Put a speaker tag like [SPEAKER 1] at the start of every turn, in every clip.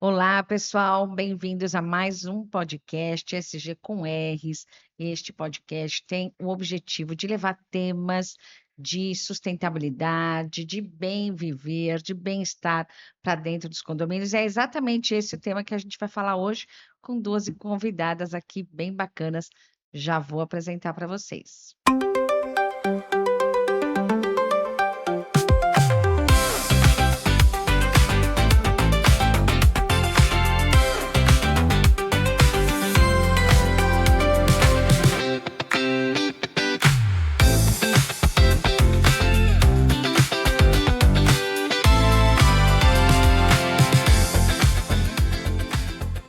[SPEAKER 1] Olá, pessoal, bem-vindos a mais um podcast SG com R's. Este podcast tem o objetivo de levar temas de sustentabilidade, de bem viver, de bem-estar para dentro dos condomínios. É exatamente esse o tema que a gente vai falar hoje com duas convidadas aqui bem bacanas. Já vou apresentar para vocês.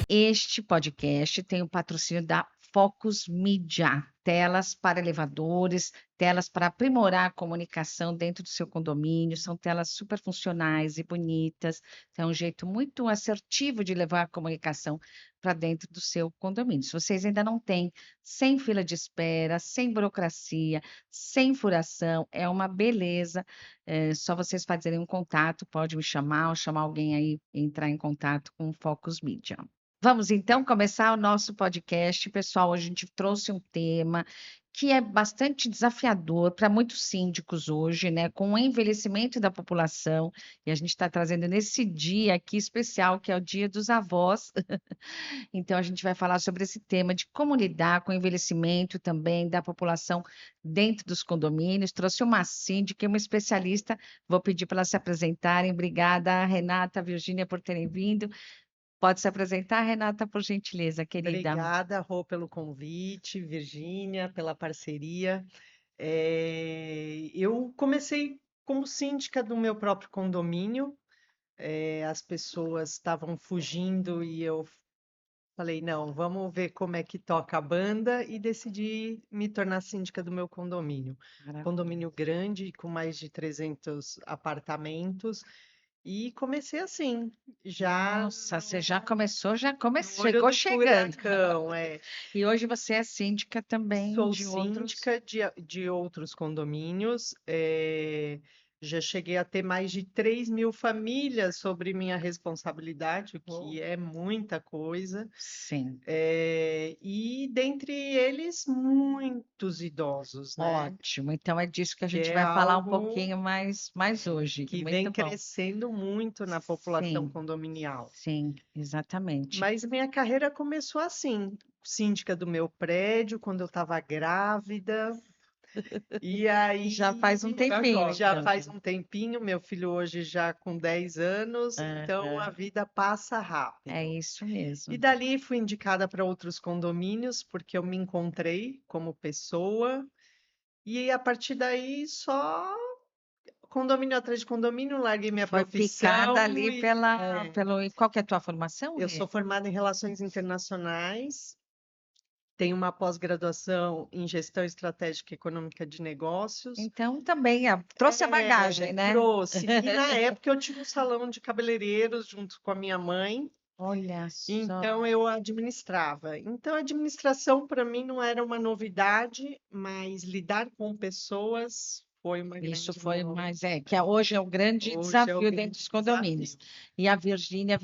[SPEAKER 1] Este podcast tem o patrocínio da Focus Media, telas para elevadores, telas para aprimorar a comunicação dentro do seu condomínio, são telas super funcionais e bonitas, é um jeito muito assertivo de levar a comunicação para dentro do seu condomínio. Se vocês ainda não têm, sem fila de espera, sem burocracia, sem furação, é uma beleza, só vocês fazerem um contato, pode me chamar ou chamar alguém aí, entrar em contato com o Focus Media. Vamos então começar o nosso podcast. Pessoal, hoje a gente trouxe um tema que é bastante desafiador para muitos síndicos hoje, né? Com o envelhecimento da população, e a gente está trazendo nesse dia aqui especial, que é o Dia dos Avós. Então, a gente vai falar sobre esse tema de como lidar com o envelhecimento também da população dentro dos condomínios. Trouxe uma síndica e uma especialista. Vou pedir para elas se apresentarem. Obrigada, Renata, Virgínia, por terem vindo. Pode se apresentar, Renata, por gentileza, querida.
[SPEAKER 2] Obrigada, Rô, pelo convite, Virgínia, pela parceria. Eu comecei como síndica do meu próprio condomínio. As pessoas estavam fugindo e eu falei, não, vamos ver como é que toca a banda e decidi me tornar síndica do meu condomínio.
[SPEAKER 1] Maravilha.
[SPEAKER 2] Condomínio grande, com mais de 300 apartamentos. E comecei assim, já
[SPEAKER 1] Nossa, você já começou,
[SPEAKER 2] no olho
[SPEAKER 1] chegou
[SPEAKER 2] do
[SPEAKER 1] chegando.
[SPEAKER 2] furacão,
[SPEAKER 1] E hoje você é síndica também
[SPEAKER 2] Sou
[SPEAKER 1] de outros.
[SPEAKER 2] síndica de outros condomínios, já cheguei a ter mais de 3.000 famílias sobre minha responsabilidade, o
[SPEAKER 1] Oh.
[SPEAKER 2] que é muita coisa,
[SPEAKER 1] Sim,
[SPEAKER 2] e dentre eles muitos idosos, né?
[SPEAKER 1] ótimo. Então é disso que a
[SPEAKER 2] Que
[SPEAKER 1] gente
[SPEAKER 2] é
[SPEAKER 1] vai falar um
[SPEAKER 2] algo
[SPEAKER 1] pouquinho mais hoje.
[SPEAKER 2] que vem
[SPEAKER 1] Muito bom.
[SPEAKER 2] crescendo muito na população
[SPEAKER 1] Sim,
[SPEAKER 2] condominial.
[SPEAKER 1] sim, exatamente.
[SPEAKER 2] Mas minha carreira começou assim, síndica do meu prédio, quando eu estava grávida. E
[SPEAKER 1] Já
[SPEAKER 2] aí,
[SPEAKER 1] faz um tempinho,
[SPEAKER 2] já
[SPEAKER 1] então.
[SPEAKER 2] faz um tempinho, meu filho hoje já com 10 anos, então a
[SPEAKER 1] Aham,
[SPEAKER 2] vida passa
[SPEAKER 1] é
[SPEAKER 2] rápido.
[SPEAKER 1] isso
[SPEAKER 2] E
[SPEAKER 1] mesmo.
[SPEAKER 2] dali fui indicada para outros condomínios, porque eu me encontrei como pessoa, e a partir daí só condomínio atrás de condomínio, larguei minha
[SPEAKER 1] Foi picada
[SPEAKER 2] profissão
[SPEAKER 1] ali
[SPEAKER 2] e
[SPEAKER 1] pelo. E qual que é a tua formação,
[SPEAKER 2] eu
[SPEAKER 1] Rê?
[SPEAKER 2] sou formada em Relações Internacionais. Tenho uma pós-graduação em Gestão Estratégica e Econômica de Negócios.
[SPEAKER 1] Então também trouxe a bagagem, né?
[SPEAKER 2] Trouxe. E na época eu tinha um salão de cabeleireiros junto com a minha mãe,
[SPEAKER 1] Olha só,
[SPEAKER 2] então eu administrava. Então a administração para mim não era uma novidade, mas lidar com pessoas foi uma
[SPEAKER 1] isso
[SPEAKER 2] grande
[SPEAKER 1] foi
[SPEAKER 2] novidade.
[SPEAKER 1] mais, que hoje é o grande
[SPEAKER 2] Hoje é o
[SPEAKER 1] desafio dentro
[SPEAKER 2] grande
[SPEAKER 1] dos condomínios.
[SPEAKER 2] desafio.
[SPEAKER 1] E a Virgínia,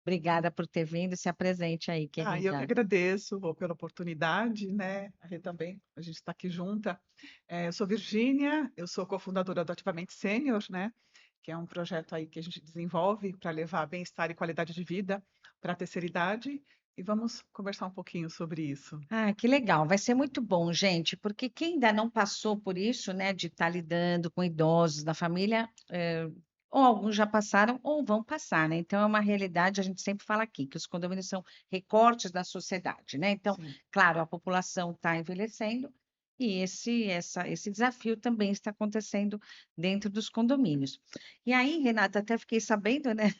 [SPEAKER 1] obrigada por ter vindo, se apresente aí,
[SPEAKER 3] Eu que
[SPEAKER 1] querida.
[SPEAKER 3] agradeço, Rô, pela oportunidade, né? A Rê também, a gente está aqui junta. Eu sou Virgínia, eu sou cofundadora do Ativamente Sênior, né? Que é um projeto aí que a gente desenvolve para levar bem-estar e qualidade de vida para a terceira idade. E vamos conversar um pouquinho sobre isso.
[SPEAKER 1] Ah, que legal, vai ser muito bom, gente, porque quem ainda não passou por isso, né, de estar lidando com idosos da família, ou alguns já passaram ou vão passar, né? Então é uma realidade, a gente sempre fala aqui, que os condomínios são recortes da sociedade, né? Então,
[SPEAKER 3] Sim.
[SPEAKER 1] claro, a população está envelhecendo e esse desafio também está acontecendo dentro dos condomínios. E aí, Renata, até fiquei sabendo, né?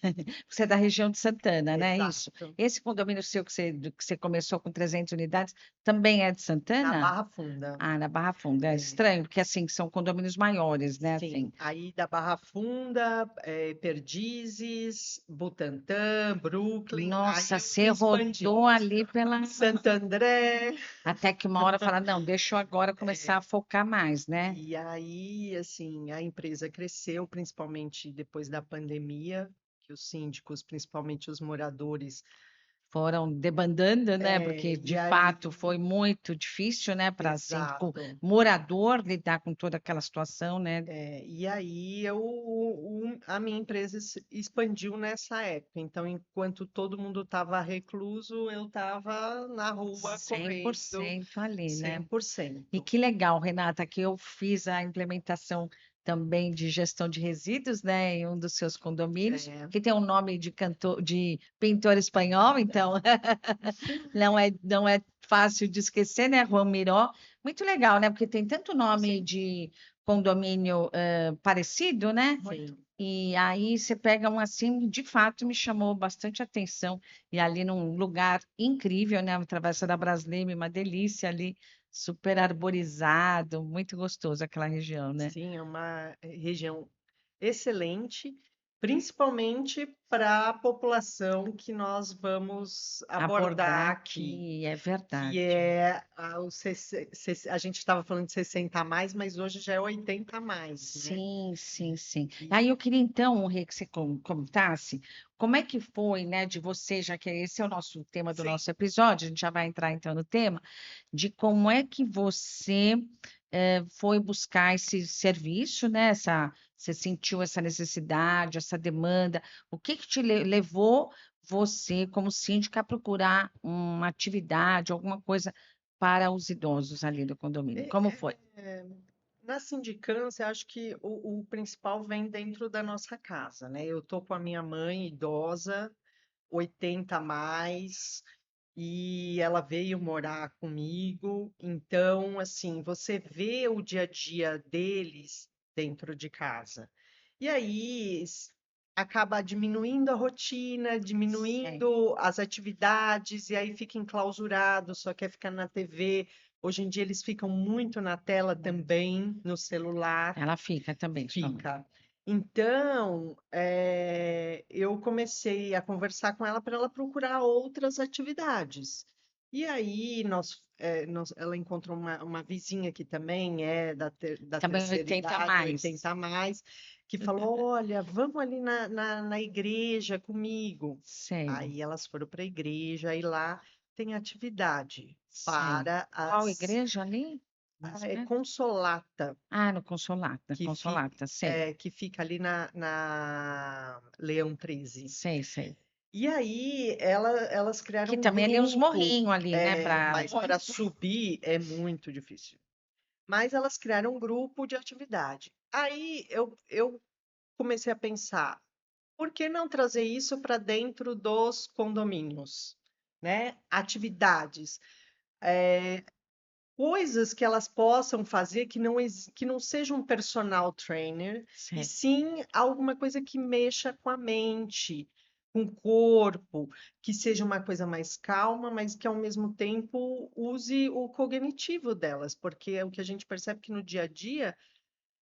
[SPEAKER 1] Você é da região de Santana, né? Isso.
[SPEAKER 2] Exato.
[SPEAKER 1] Esse condomínio seu que você começou com 300 unidades também é de
[SPEAKER 2] Na
[SPEAKER 1] Santana?
[SPEAKER 2] Barra Funda.
[SPEAKER 1] Ah, na Barra Funda. É
[SPEAKER 2] É.
[SPEAKER 1] estranho, porque assim, são condomínios maiores, né?
[SPEAKER 2] Sim,
[SPEAKER 1] Assim.
[SPEAKER 2] aí da Barra Funda, Perdizes, Butantã, Brooklyn, aí
[SPEAKER 1] Nossa,
[SPEAKER 2] eu fui
[SPEAKER 1] você
[SPEAKER 2] expandindo.
[SPEAKER 1] rodou ali pela.
[SPEAKER 2] Santo André,
[SPEAKER 1] Até que uma hora fala, não, deixa eu agora começar a focar mais, né?
[SPEAKER 2] e aí, assim, a empresa cresceu, principalmente depois da pandemia, que os síndicos, principalmente os moradores,
[SPEAKER 1] Foram debandando, né? Porque
[SPEAKER 2] e
[SPEAKER 1] de
[SPEAKER 2] aí,
[SPEAKER 1] fato foi muito difícil, né, para síndico
[SPEAKER 2] exato.
[SPEAKER 1] morador lidar com toda aquela situação, né?
[SPEAKER 2] E aí a minha empresa se expandiu nessa época. Então, enquanto todo mundo estava recluso, eu estava na rua correndo
[SPEAKER 1] 100% ali, né? E
[SPEAKER 2] 100%.
[SPEAKER 1] que legal, Renata, que eu fiz a implementação também de gestão de resíduos, né, em um dos seus condomínios,
[SPEAKER 2] É,
[SPEAKER 1] que tem um nome de cantor, de pintor espanhol, então não é fácil de esquecer, né, Juan Miró. Muito legal, né, porque tem tanto nome
[SPEAKER 2] sim,
[SPEAKER 1] de condomínio parecido, né?
[SPEAKER 2] sim.
[SPEAKER 1] E aí você pega um assim, de fato me chamou bastante atenção. E ali num lugar incrível, né? A Travessa da Brasília, uma delícia ali, super arborizado, muito gostoso aquela região, né?
[SPEAKER 2] Sim, é uma região excelente, principalmente para a população que nós vamos
[SPEAKER 1] Abordar
[SPEAKER 2] abordar aqui,
[SPEAKER 1] aqui, é
[SPEAKER 2] que
[SPEAKER 1] verdade.
[SPEAKER 2] é a gente estava falando de 60 a mais, mas hoje já é 80 a mais, né?
[SPEAKER 1] Sim, sim, sim.
[SPEAKER 2] E
[SPEAKER 1] Aí eu queria então, Rê, que você comentasse como é que foi, né, de você, já que esse é o nosso tema do
[SPEAKER 2] sim,
[SPEAKER 1] nosso episódio, a gente já vai entrar então no tema, de como é que você foi buscar esse serviço, né? Você sentiu essa necessidade, essa demanda, o que que te levou você, como síndica, a procurar uma atividade, alguma coisa para os idosos ali do condomínio? Como
[SPEAKER 2] é,
[SPEAKER 1] foi?
[SPEAKER 2] é, na sindicância, acho que o principal vem dentro da nossa casa, né? Eu tô com a minha mãe idosa, 80 a mais, e ela veio morar comigo. Então, assim, você vê o dia a dia deles dentro de casa. E aí acaba diminuindo a rotina,
[SPEAKER 1] Sim.
[SPEAKER 2] diminuindo as atividades, e aí fica enclausurado, só quer ficar na TV. Hoje em dia eles ficam muito na tela também, no celular.
[SPEAKER 1] Ela fica também, sua mãe.
[SPEAKER 2] Fica. Então, eu comecei a conversar com ela para ela procurar outras atividades. E aí, ela encontrou uma vizinha que também é da
[SPEAKER 1] Também
[SPEAKER 2] terceira
[SPEAKER 1] 80 a
[SPEAKER 2] idade,
[SPEAKER 1] mais.
[SPEAKER 2] 80 a mais, que falou: Olha, vamos ali na igreja comigo.
[SPEAKER 1] Sei,
[SPEAKER 2] Aí elas foram para a igreja e lá tem atividade
[SPEAKER 1] sei.
[SPEAKER 2] para
[SPEAKER 1] Qual
[SPEAKER 2] as.
[SPEAKER 1] igreja ali? Mais
[SPEAKER 2] É
[SPEAKER 1] perto?
[SPEAKER 2] Consolata
[SPEAKER 1] Ah, no Consolata,
[SPEAKER 2] que fica,
[SPEAKER 1] Consolata, sei,
[SPEAKER 2] que fica ali na Leão 13.
[SPEAKER 1] sei, sei.
[SPEAKER 2] E aí elas criaram
[SPEAKER 1] Que
[SPEAKER 2] um
[SPEAKER 1] também ali uns
[SPEAKER 2] grupo,
[SPEAKER 1] morrinhos ali, né, para
[SPEAKER 2] mas para subir é muito difícil. Mas elas criaram um grupo de atividade. Aí eu comecei a pensar, por que não trazer isso para dentro dos condomínios, né? Atividades. Coisas que elas possam fazer que não seja um personal trainer, e
[SPEAKER 1] sei.
[SPEAKER 2] sim alguma coisa que mexa com a mente, com o corpo, que seja uma coisa mais calma, mas que ao mesmo tempo use o cognitivo delas, porque é o que a gente percebe que no dia a dia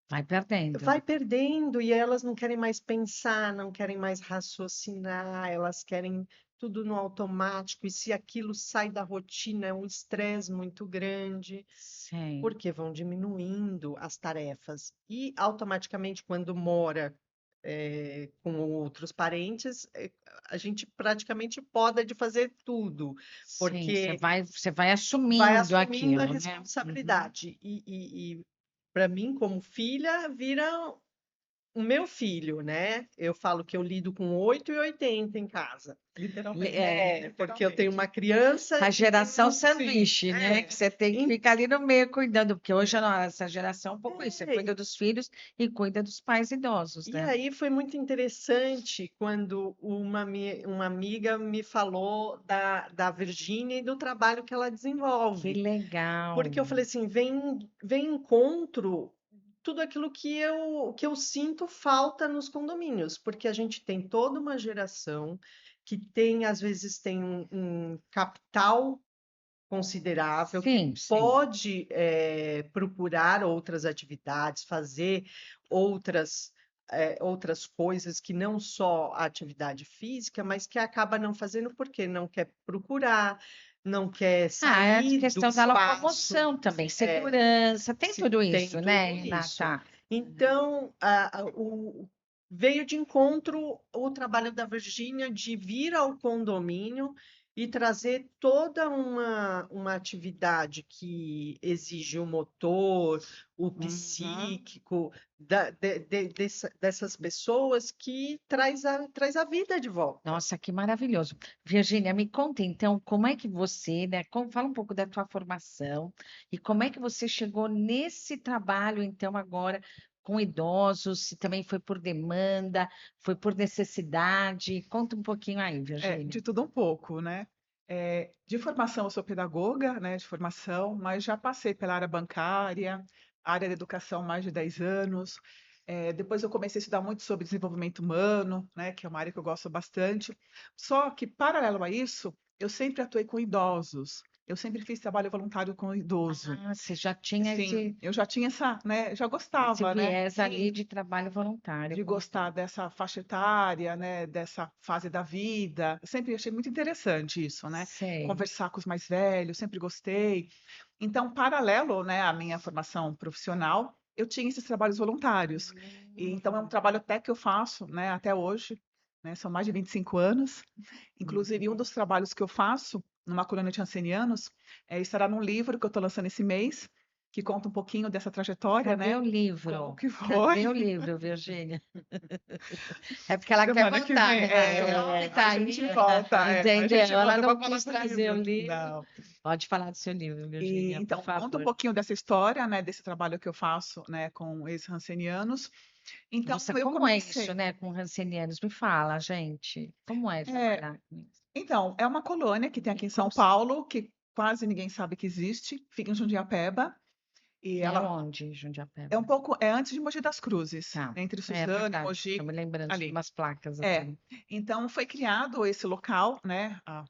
[SPEAKER 1] Vai perdendo.
[SPEAKER 2] vai perdendo e elas não querem mais pensar, não querem mais raciocinar, elas querem tudo no automático, e se aquilo sai da rotina, é um estresse muito grande
[SPEAKER 1] Sei.
[SPEAKER 2] porque vão diminuindo as tarefas e automaticamente quando mora com outros parentes, a gente praticamente poda de fazer tudo,
[SPEAKER 1] Sim,
[SPEAKER 2] porque
[SPEAKER 1] você vai
[SPEAKER 2] vai
[SPEAKER 1] assumindo
[SPEAKER 2] assumindo a
[SPEAKER 1] aquilo, né? Uhum.
[SPEAKER 2] responsabilidade. E para mim, como filha, vira o meu filho, né? Eu falo que eu lido com 8 e 80 em casa.
[SPEAKER 3] Literalmente.
[SPEAKER 2] Porque eu tenho
[SPEAKER 3] Literalmente.
[SPEAKER 2] uma criança
[SPEAKER 1] A
[SPEAKER 2] e tenho
[SPEAKER 1] geração
[SPEAKER 3] Sim,
[SPEAKER 1] sanduíche, né? Que você tem que
[SPEAKER 2] em-
[SPEAKER 1] ficar ali no meio cuidando, porque hoje a nossa geração é um pouco isso, você
[SPEAKER 2] é,
[SPEAKER 1] cuida dos filhos e cuida dos pais idosos,
[SPEAKER 2] E
[SPEAKER 1] né?
[SPEAKER 2] aí foi muito interessante quando uma amiga me falou da Virgínia e do trabalho que ela
[SPEAKER 1] Que
[SPEAKER 2] desenvolve.
[SPEAKER 1] legal.
[SPEAKER 2] Porque eu falei assim, vem encontro tudo aquilo que eu sinto falta nos condomínios, porque a gente tem toda uma geração que tem, às vezes, tem um capital considerável, que
[SPEAKER 1] Sim, sim.
[SPEAKER 2] pode procurar outras atividades, fazer outras, outras coisas que não só a atividade física, mas que acaba não fazendo porque não quer procurar, não quer
[SPEAKER 1] Ah, é a
[SPEAKER 2] sair do
[SPEAKER 1] questão da
[SPEAKER 2] espaço,
[SPEAKER 1] locomoção também,
[SPEAKER 2] é,
[SPEAKER 1] segurança, tem
[SPEAKER 2] se
[SPEAKER 1] tudo
[SPEAKER 2] tem
[SPEAKER 1] isso, né,
[SPEAKER 2] tudo isso.
[SPEAKER 1] Renata?
[SPEAKER 2] Então, veio de encontro o trabalho da Virgínia de vir ao condomínio e trazer toda uma atividade que exige o motor, o psíquico dessas pessoas que traz a vida de volta.
[SPEAKER 1] Nossa, que maravilhoso. Virgínia, me conta então como é que você, né? Fala um pouco da tua formação e como é que você chegou nesse trabalho, então, agora com idosos, se também foi por demanda, foi por necessidade. Conta um pouquinho aí, Virgínia.
[SPEAKER 3] De tudo um pouco, né? De formação, eu sou pedagoga, né, de formação, mas já passei pela área bancária, área da educação há mais de 10 anos. Depois eu comecei a estudar muito sobre desenvolvimento humano, né, que é uma área que eu gosto bastante. Só que, paralelo a isso, eu sempre atuei com idosos. Eu sempre fiz trabalho voluntário com idoso.
[SPEAKER 1] Ah, você já tinha
[SPEAKER 3] Sim, eu já tinha já
[SPEAKER 1] esse
[SPEAKER 3] gostava, né?
[SPEAKER 1] viés ali
[SPEAKER 3] Sim,
[SPEAKER 1] de trabalho voluntário.
[SPEAKER 3] de gostar dessa faixa etária, né, dessa fase da vida. Eu sempre achei muito interessante isso, né?
[SPEAKER 1] Sei.
[SPEAKER 3] Conversar com os mais velhos, sempre gostei. Então, paralelo, né, à minha formação profissional, eu tinha esses trabalhos voluntários. E, então, é um trabalho até que eu faço, né, até hoje, né, são mais de 25 anos. Inclusive, um dos trabalhos que eu faço numa colônia de Hansenianos estará num livro que eu estou lançando esse mês, que conta um pouquinho dessa trajetória,
[SPEAKER 1] Cadê
[SPEAKER 3] né?
[SPEAKER 1] o livro?
[SPEAKER 3] Como que
[SPEAKER 1] Cadê
[SPEAKER 3] foi?
[SPEAKER 1] o livro, Virgínia? É porque ela quer
[SPEAKER 3] Semana que
[SPEAKER 1] voltar,
[SPEAKER 3] vem,
[SPEAKER 1] né? Tá
[SPEAKER 3] a gente
[SPEAKER 1] aí,
[SPEAKER 3] volta, a
[SPEAKER 1] entendeu?
[SPEAKER 3] gente
[SPEAKER 1] Ela
[SPEAKER 3] volta
[SPEAKER 1] não
[SPEAKER 3] para falar
[SPEAKER 1] quis
[SPEAKER 3] do
[SPEAKER 1] trazer o
[SPEAKER 3] livro.
[SPEAKER 1] livro.
[SPEAKER 3] Não.
[SPEAKER 1] Pode falar do seu livro, Virgínia, por
[SPEAKER 3] Então, conta um
[SPEAKER 1] favor.
[SPEAKER 3] pouquinho dessa história, né, desse trabalho que eu faço, né, com ex-rancenianos. Então,
[SPEAKER 1] Nossa,
[SPEAKER 3] eu
[SPEAKER 1] como é isso,
[SPEAKER 3] comecei.
[SPEAKER 1] né, com rancenianos? Me fala, gente. Como é
[SPEAKER 3] É,
[SPEAKER 1] trabalhar com isso?
[SPEAKER 3] então, é uma colônia que tem
[SPEAKER 1] E
[SPEAKER 3] aqui em
[SPEAKER 1] como
[SPEAKER 3] São Paulo, que quase ninguém sabe que existe, fica em Jundiapeba, e
[SPEAKER 1] é
[SPEAKER 3] ela
[SPEAKER 1] onde,
[SPEAKER 3] é um
[SPEAKER 1] Jundiapeba?
[SPEAKER 3] pouco, antes de Mogi das Cruzes,
[SPEAKER 1] Tá,
[SPEAKER 3] entre
[SPEAKER 1] é
[SPEAKER 3] Suzano e
[SPEAKER 1] verdade. Estou
[SPEAKER 3] Mogi,
[SPEAKER 1] me lembrando de
[SPEAKER 3] ali.
[SPEAKER 1] umas placas
[SPEAKER 3] É,
[SPEAKER 1] assim.
[SPEAKER 3] então foi criado esse local, né, há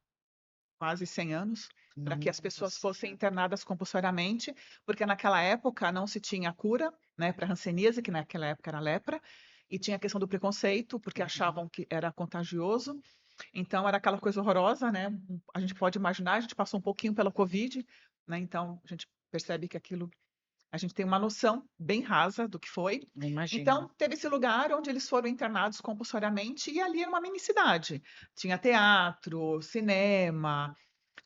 [SPEAKER 3] quase 100 anos, para que as pessoas
[SPEAKER 1] Nossa.
[SPEAKER 3] fossem internadas compulsoriamente, porque naquela época não se tinha cura, né, para hanseníase, que naquela época era lepra, e tinha a questão do preconceito, porque achavam que era contagioso. Então era aquela coisa horrorosa, né? A gente pode imaginar, a gente passou um pouquinho pela Covid, né? Então a gente percebe que aquilo, a gente tem uma noção bem rasa do que foi.
[SPEAKER 1] Imagino.
[SPEAKER 3] Então teve esse lugar onde eles foram internados compulsoriamente e ali era uma mini cidade. Tinha teatro, cinema,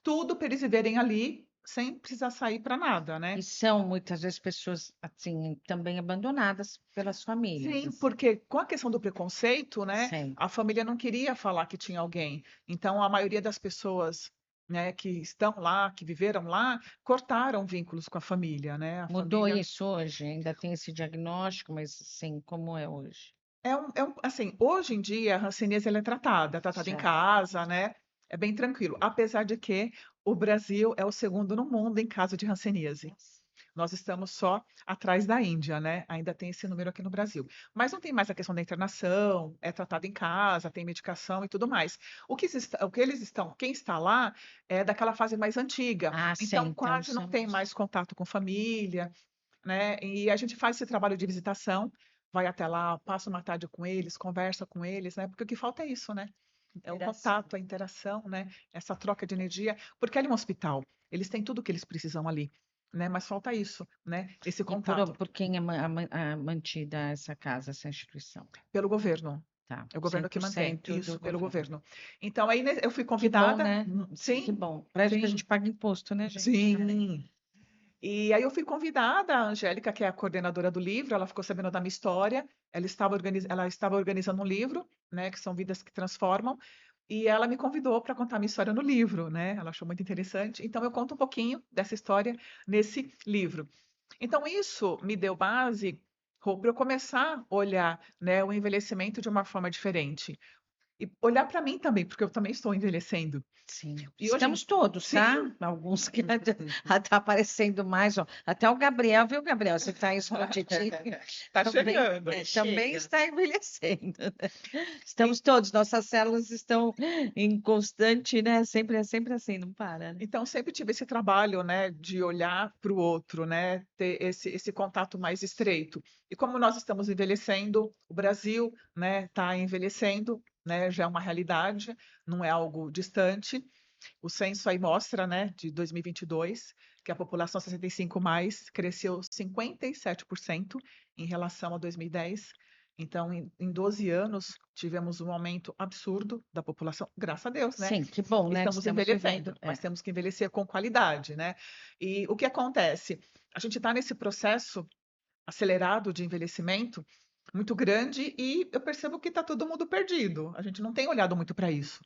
[SPEAKER 3] tudo para eles viverem ali sem precisar sair para nada, né?
[SPEAKER 1] E são muitas vezes pessoas assim também abandonadas pelas famílias,
[SPEAKER 3] Sim,
[SPEAKER 1] assim.
[SPEAKER 3] porque com a questão do preconceito, né,
[SPEAKER 1] Sim.
[SPEAKER 3] a família não queria falar que tinha alguém. Então, a maioria das pessoas, né, que estão lá, que viveram lá, cortaram vínculos com a família, né? A
[SPEAKER 1] Mudou
[SPEAKER 3] família
[SPEAKER 1] isso hoje? Ainda tem esse diagnóstico, mas assim, como é hoje?
[SPEAKER 3] assim, hoje em dia a hanseníase ela é tratada em
[SPEAKER 1] Certo.
[SPEAKER 3] casa, né? É bem tranquilo. Apesar de que o Brasil é o segundo no mundo em caso de hanseníase. Nós estamos só atrás da Índia, né? Ainda tem esse número aqui no Brasil. Mas não tem mais a questão da internação, é tratado em casa, tem medicação e tudo mais. O que eles estão, quem está lá é daquela fase mais antiga.
[SPEAKER 1] Ah, sim,
[SPEAKER 3] Então,
[SPEAKER 1] então
[SPEAKER 3] quase não
[SPEAKER 1] são.
[SPEAKER 3] tem mais contato com família, né? E a gente faz esse trabalho de visitação, vai até lá, passa uma tarde com eles, conversa com eles, né? Porque o que falta é isso, né? É o
[SPEAKER 1] Interação.
[SPEAKER 3] contato, a interação, né? Essa troca de energia, porque ali é um hospital, eles têm tudo o que eles precisam ali, né? Mas falta isso, né? Esse
[SPEAKER 1] E
[SPEAKER 3] contato
[SPEAKER 1] por quem é mantida essa casa, essa instituição?
[SPEAKER 3] pelo governo.
[SPEAKER 1] Tá,
[SPEAKER 3] É o governo que mantém
[SPEAKER 1] 100% do
[SPEAKER 3] isso pelo
[SPEAKER 1] governo.
[SPEAKER 3] governo. Então aí eu fui
[SPEAKER 1] Que bom,
[SPEAKER 3] convidada,
[SPEAKER 1] né? Que
[SPEAKER 3] sim,
[SPEAKER 1] bom. Para isso que a
[SPEAKER 3] sim,
[SPEAKER 1] gente paga imposto, né, gente?
[SPEAKER 3] sim. E aí eu fui convidada, a Angélica, que é a coordenadora do livro, ela ficou sabendo da minha história, ela estava organizando um livro, né, que são Vidas que Transformam, e ela me convidou para contar a minha história no livro, né? Ela achou muito interessante. Então eu conto um pouquinho dessa história nesse livro. Então isso me deu base para eu começar a olhar, né, o envelhecimento de uma forma diferente. E olhar para mim também, porque eu também estou envelhecendo.
[SPEAKER 1] Sim,
[SPEAKER 3] E hoje,
[SPEAKER 1] estamos todos,
[SPEAKER 3] sim,
[SPEAKER 1] tá? Alguns que tá aparecendo mais, ó. Até o Gabriel, viu, Gabriel? Você está escondidinho.
[SPEAKER 3] tá
[SPEAKER 1] Também,
[SPEAKER 3] chegando.
[SPEAKER 1] também está envelhecendo, né? Estamos todos, nossas células estão em constante, né? Sempre assim, não para, né?
[SPEAKER 3] Então, sempre tive esse trabalho, né, de olhar para o outro, né, ter esse contato mais estreito. E como nós estamos envelhecendo, o Brasil, né, está envelhecendo, né, já é uma realidade, não é algo distante. O censo aí mostra, né, de 2022, que a população 65 mais cresceu 57% em relação a 2010, Então, em 12 anos, tivemos um aumento absurdo da população, graças a Deus, né?
[SPEAKER 1] Sim, que bom, né, que
[SPEAKER 3] Estamos
[SPEAKER 1] estamos
[SPEAKER 3] envelhecendo,
[SPEAKER 1] vivendo.
[SPEAKER 3] mas temos que envelhecer com qualidade, né? E o que acontece? A gente está nesse processo acelerado de envelhecimento muito grande e eu percebo que está todo mundo perdido. A gente não tem olhado muito para isso.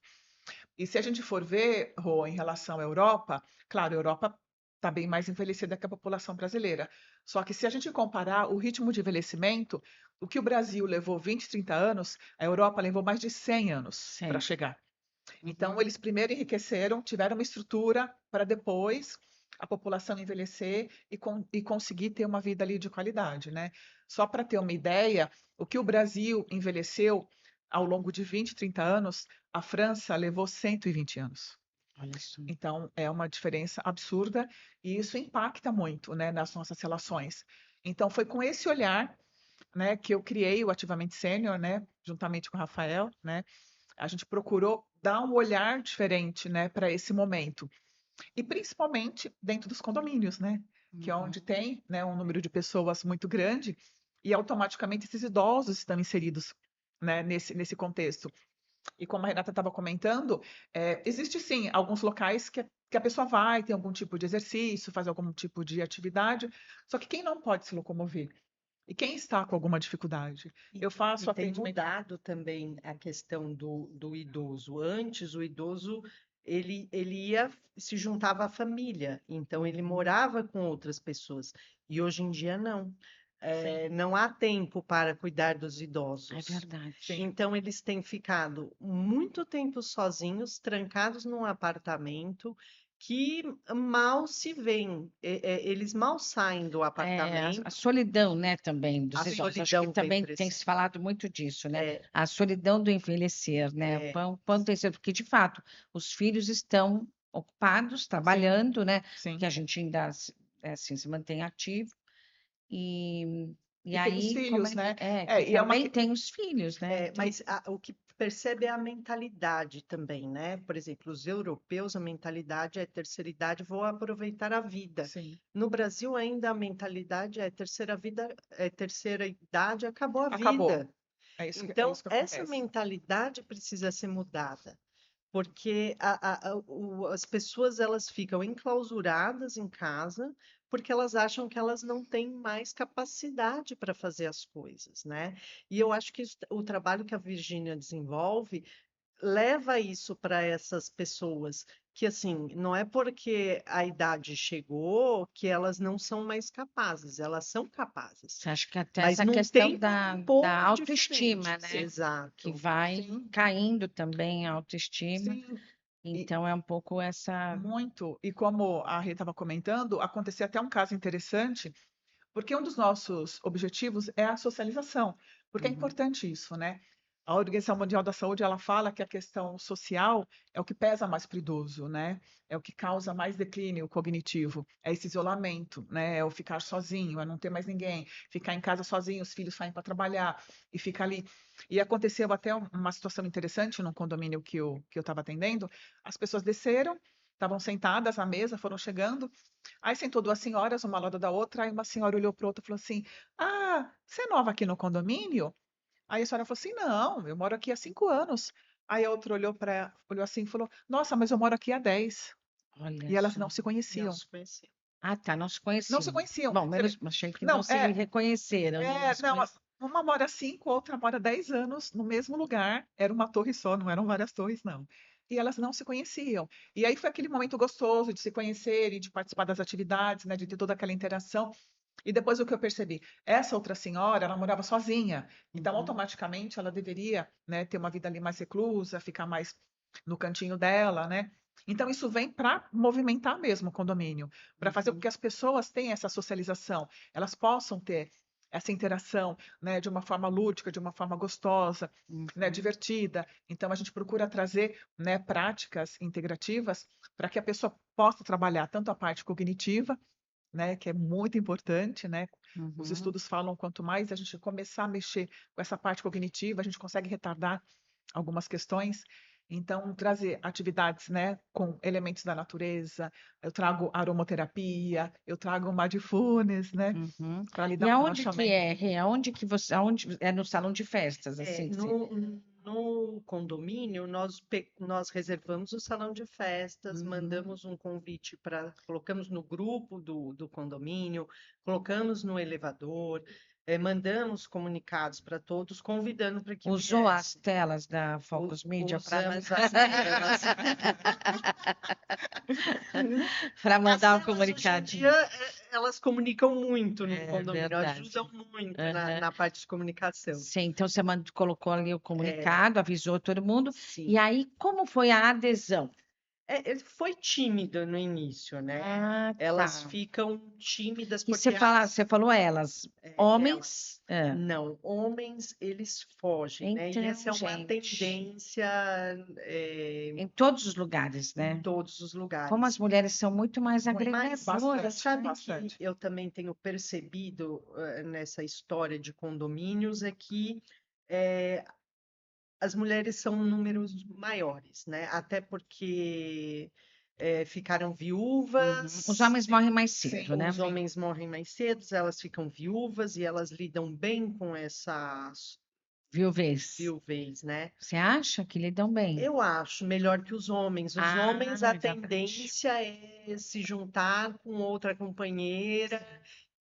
[SPEAKER 3] E se a gente for ver, Rô, em relação à Europa, claro, a Europa está bem mais envelhecida que a população brasileira. Só que se a gente comparar o ritmo de envelhecimento, o que o Brasil levou 20, 30 anos, a Europa levou mais de 100 anos para
[SPEAKER 1] Sim.
[SPEAKER 3] chegar. Então,
[SPEAKER 1] Uhum.
[SPEAKER 3] eles primeiro enriqueceram, tiveram uma estrutura para depois a população envelhecer e conseguir ter uma vida ali de qualidade, né? Só para ter uma ideia, o que o Brasil envelheceu ao longo de 20, 30 anos, a França levou 120 anos.
[SPEAKER 1] Olha só.
[SPEAKER 3] Então, é uma diferença absurda e isso impacta muito, né, nas nossas relações. Então, foi com esse olhar, né, que eu criei o Ativamente Sênior, né, juntamente com o Rafael, né, a gente procurou dar um olhar diferente, né, para esse momento. E principalmente dentro dos condomínios, né, que é onde
[SPEAKER 1] Uhum.
[SPEAKER 3] tem, né, um número de pessoas muito grande e automaticamente esses idosos estão inseridos, né, nesse contexto. E como a Renata estava comentando, existe sim alguns locais que a pessoa vai, tem algum tipo de exercício, faz algum tipo de atividade, só que quem não pode se locomover? E quem está com alguma dificuldade?
[SPEAKER 2] E,
[SPEAKER 3] Eu
[SPEAKER 2] e
[SPEAKER 3] faço
[SPEAKER 2] tem
[SPEAKER 3] atendimento.
[SPEAKER 2] mudado também a questão do idoso. Antes, o idoso ele ia se juntava à família, então ele
[SPEAKER 3] Uhum,
[SPEAKER 2] morava com outras pessoas. E hoje em dia não.
[SPEAKER 3] sim,
[SPEAKER 2] Não há tempo para cuidar dos
[SPEAKER 1] É
[SPEAKER 2] idosos.
[SPEAKER 1] verdade.
[SPEAKER 3] sim.
[SPEAKER 2] Então, eles têm ficado muito tempo sozinhos, trancados num apartamento, que mal se veem. Eles mal saem do
[SPEAKER 1] É, a
[SPEAKER 2] apartamento,
[SPEAKER 1] solidão, né, também dos
[SPEAKER 2] a
[SPEAKER 3] Sim,
[SPEAKER 1] idosos. Acho que
[SPEAKER 2] solidão vem
[SPEAKER 1] também tem
[SPEAKER 2] crescendo.
[SPEAKER 1] se falado muito disso, né?
[SPEAKER 2] É,
[SPEAKER 1] A solidão do envelhecer, né?
[SPEAKER 2] é,
[SPEAKER 1] Quanto tem sido, porque de fato os filhos estão ocupados,
[SPEAKER 3] sim,
[SPEAKER 1] trabalhando, né? Porque
[SPEAKER 3] sim.
[SPEAKER 1] a gente ainda assim se mantém ativo e e
[SPEAKER 3] E tem os
[SPEAKER 1] aí como
[SPEAKER 3] filhos, né?
[SPEAKER 1] que
[SPEAKER 3] E é uma
[SPEAKER 1] também tem os filhos, né? Então,
[SPEAKER 2] mas o que percebe é a mentalidade também, né? Por exemplo, os europeus, a mentalidade é terceira idade, vou aproveitar a vida.
[SPEAKER 3] sim,
[SPEAKER 2] No Brasil, ainda a mentalidade é terceira vida, é terceira idade, acabou a
[SPEAKER 3] acabou.
[SPEAKER 2] vida.
[SPEAKER 3] É
[SPEAKER 2] Então,
[SPEAKER 3] isso que
[SPEAKER 2] essa
[SPEAKER 3] acontece.
[SPEAKER 2] mentalidade precisa ser mudada, porque as pessoas elas ficam enclausuradas em casa porque elas acham que elas não têm mais capacidade para fazer as coisas, né? E eu acho que o trabalho que a Virgínia desenvolve leva isso para essas pessoas, que assim, não é porque a idade chegou que elas não são mais capazes, elas são capazes,
[SPEAKER 1] você acha que até
[SPEAKER 2] mas
[SPEAKER 1] essa
[SPEAKER 2] num
[SPEAKER 1] questão
[SPEAKER 2] tempo um
[SPEAKER 1] da
[SPEAKER 2] pouco
[SPEAKER 1] autoestima,
[SPEAKER 2] diferente.
[SPEAKER 1] né? Que
[SPEAKER 2] Exato.
[SPEAKER 1] vai
[SPEAKER 3] Sim,
[SPEAKER 1] caindo também a autoestima.
[SPEAKER 3] sim. E
[SPEAKER 1] Então é um pouco essa.
[SPEAKER 3] muito. E como a Rê estava comentando, aconteceu até um caso interessante, porque um dos nossos objetivos é a socialização, porque é
[SPEAKER 1] Uhum.
[SPEAKER 3] importante isso, né? A Organização Mundial da Saúde, ela fala que a questão social é o que pesa mais para o idoso, né? É o que causa mais declínio cognitivo, é esse isolamento, né? É o ficar sozinho, é não ter mais ninguém, ficar em casa sozinho, os filhos saem para trabalhar e fica ali. E aconteceu até uma situação interessante num condomínio que eu estava atendendo, as pessoas desceram, estavam sentadas à mesa, foram chegando, aí sentou duas senhoras, uma ao lado da outra, aí uma senhora olhou para outra e falou assim: Ah, você é nova aqui no condomínio? Aí a senhora falou assim: Não, eu moro aqui há 5 anos. Aí a outra olhou assim e falou: Nossa, mas eu moro aqui há 10.
[SPEAKER 1] Olha
[SPEAKER 3] E elas
[SPEAKER 1] só.
[SPEAKER 3] não se
[SPEAKER 2] Não
[SPEAKER 3] conheciam.
[SPEAKER 2] se conhecia.
[SPEAKER 1] Ah, tá, não se
[SPEAKER 3] Não se
[SPEAKER 1] conheciam.
[SPEAKER 3] conheciam.
[SPEAKER 1] Bom,
[SPEAKER 3] Você vê?
[SPEAKER 1] menos achei que não
[SPEAKER 3] Não,
[SPEAKER 1] se reconheceram, né? Não se
[SPEAKER 3] não,
[SPEAKER 1] conheciam.
[SPEAKER 3] uma mora 5, outra mora 10 anos no mesmo lugar. Era uma torre só, não eram várias torres, não. E elas não se conheciam. E aí foi aquele momento gostoso de se conhecerem, de participar das atividades, né, de ter toda aquela interação. E depois o que eu percebi, essa outra senhora, ela morava sozinha, então
[SPEAKER 2] Uhum,
[SPEAKER 3] automaticamente ela deveria, né, ter uma vida ali mais reclusa, ficar mais no cantinho dela, né? Então isso vem para movimentar mesmo o condomínio, para fazer com
[SPEAKER 2] uhum,
[SPEAKER 3] que as pessoas tenham essa socialização, elas possam ter essa interação, né, de uma forma lúdica, de uma forma gostosa, né,
[SPEAKER 1] Uhum.
[SPEAKER 3] divertida. Então a gente procura trazer, né, práticas integrativas para que a pessoa possa trabalhar tanto a parte cognitiva, né, que é muito importante, né? Os
[SPEAKER 1] Uhum.
[SPEAKER 3] estudos falam quanto mais a gente começar a mexer com essa parte cognitiva, a gente consegue retardar algumas questões. Então, trazer atividades, né, com elementos da natureza, eu trago aromaterapia, eu trago mindfulness, né,
[SPEAKER 1] Uhum.
[SPEAKER 3] para
[SPEAKER 1] E
[SPEAKER 3] lidar com
[SPEAKER 1] aonde que
[SPEAKER 3] relaxamento.
[SPEAKER 1] é? Rê? Aonde que você, aonde é no salão de festas,
[SPEAKER 2] É,
[SPEAKER 1] assim que você...
[SPEAKER 2] no condomínio, nós reservamos o salão de festas,
[SPEAKER 1] Uhum.
[SPEAKER 2] mandamos um convite para, colocamos no grupo do condomínio, colocamos no elevador, mandamos comunicados para todos, convidando para que
[SPEAKER 1] Usou as
[SPEAKER 2] viessem.
[SPEAKER 1] telas da Focus Media para
[SPEAKER 2] Usamos as telas.
[SPEAKER 1] para
[SPEAKER 2] As
[SPEAKER 1] mandar um
[SPEAKER 2] telas hoje em
[SPEAKER 1] comunicado.
[SPEAKER 2] dia, elas comunicam muito no
[SPEAKER 1] É
[SPEAKER 2] condomínio, ajudam
[SPEAKER 1] verdade.
[SPEAKER 2] muito
[SPEAKER 1] Aham.
[SPEAKER 2] na parte de comunicação.
[SPEAKER 1] Sim, então você colocou ali o
[SPEAKER 2] É,
[SPEAKER 1] comunicado, avisou todo mundo. E
[SPEAKER 2] sim.
[SPEAKER 1] aí, como foi a adesão?
[SPEAKER 2] Ele foi tímido no início, né?
[SPEAKER 1] Ah,
[SPEAKER 2] Elas
[SPEAKER 1] tá.
[SPEAKER 2] ficam tímidas
[SPEAKER 1] E
[SPEAKER 2] porque
[SPEAKER 1] você falou elas,
[SPEAKER 2] elas
[SPEAKER 1] homens?
[SPEAKER 2] não, homens eles fogem, né? E essa
[SPEAKER 1] Então,
[SPEAKER 2] é uma
[SPEAKER 1] gente,
[SPEAKER 2] tendência
[SPEAKER 1] em todos os lugares,
[SPEAKER 2] em
[SPEAKER 1] né?
[SPEAKER 2] todos os
[SPEAKER 1] Como as
[SPEAKER 2] lugares.
[SPEAKER 1] mulheres são muito mais
[SPEAKER 2] Mas
[SPEAKER 1] agregadoras.
[SPEAKER 3] Bastante,
[SPEAKER 2] sabe que
[SPEAKER 3] bastante.
[SPEAKER 2] eu também tenho percebido nessa história de condomínios é que eh, as mulheres são números maiores, né? Até porque ficaram
[SPEAKER 1] Uhum. Os
[SPEAKER 2] viúvas,
[SPEAKER 1] homens morrem mais
[SPEAKER 3] Sim,
[SPEAKER 1] cedo, né?
[SPEAKER 2] os homens morrem mais cedo, elas ficam viúvas e elas lidam bem com essa
[SPEAKER 1] Viuvez.
[SPEAKER 2] viuvez, né?
[SPEAKER 1] Você acha que lidam bem?
[SPEAKER 2] Eu acho melhor que os homens. Os
[SPEAKER 1] Ah,
[SPEAKER 2] homens, a
[SPEAKER 1] exatamente.
[SPEAKER 2] tendência é se juntar com outra companheira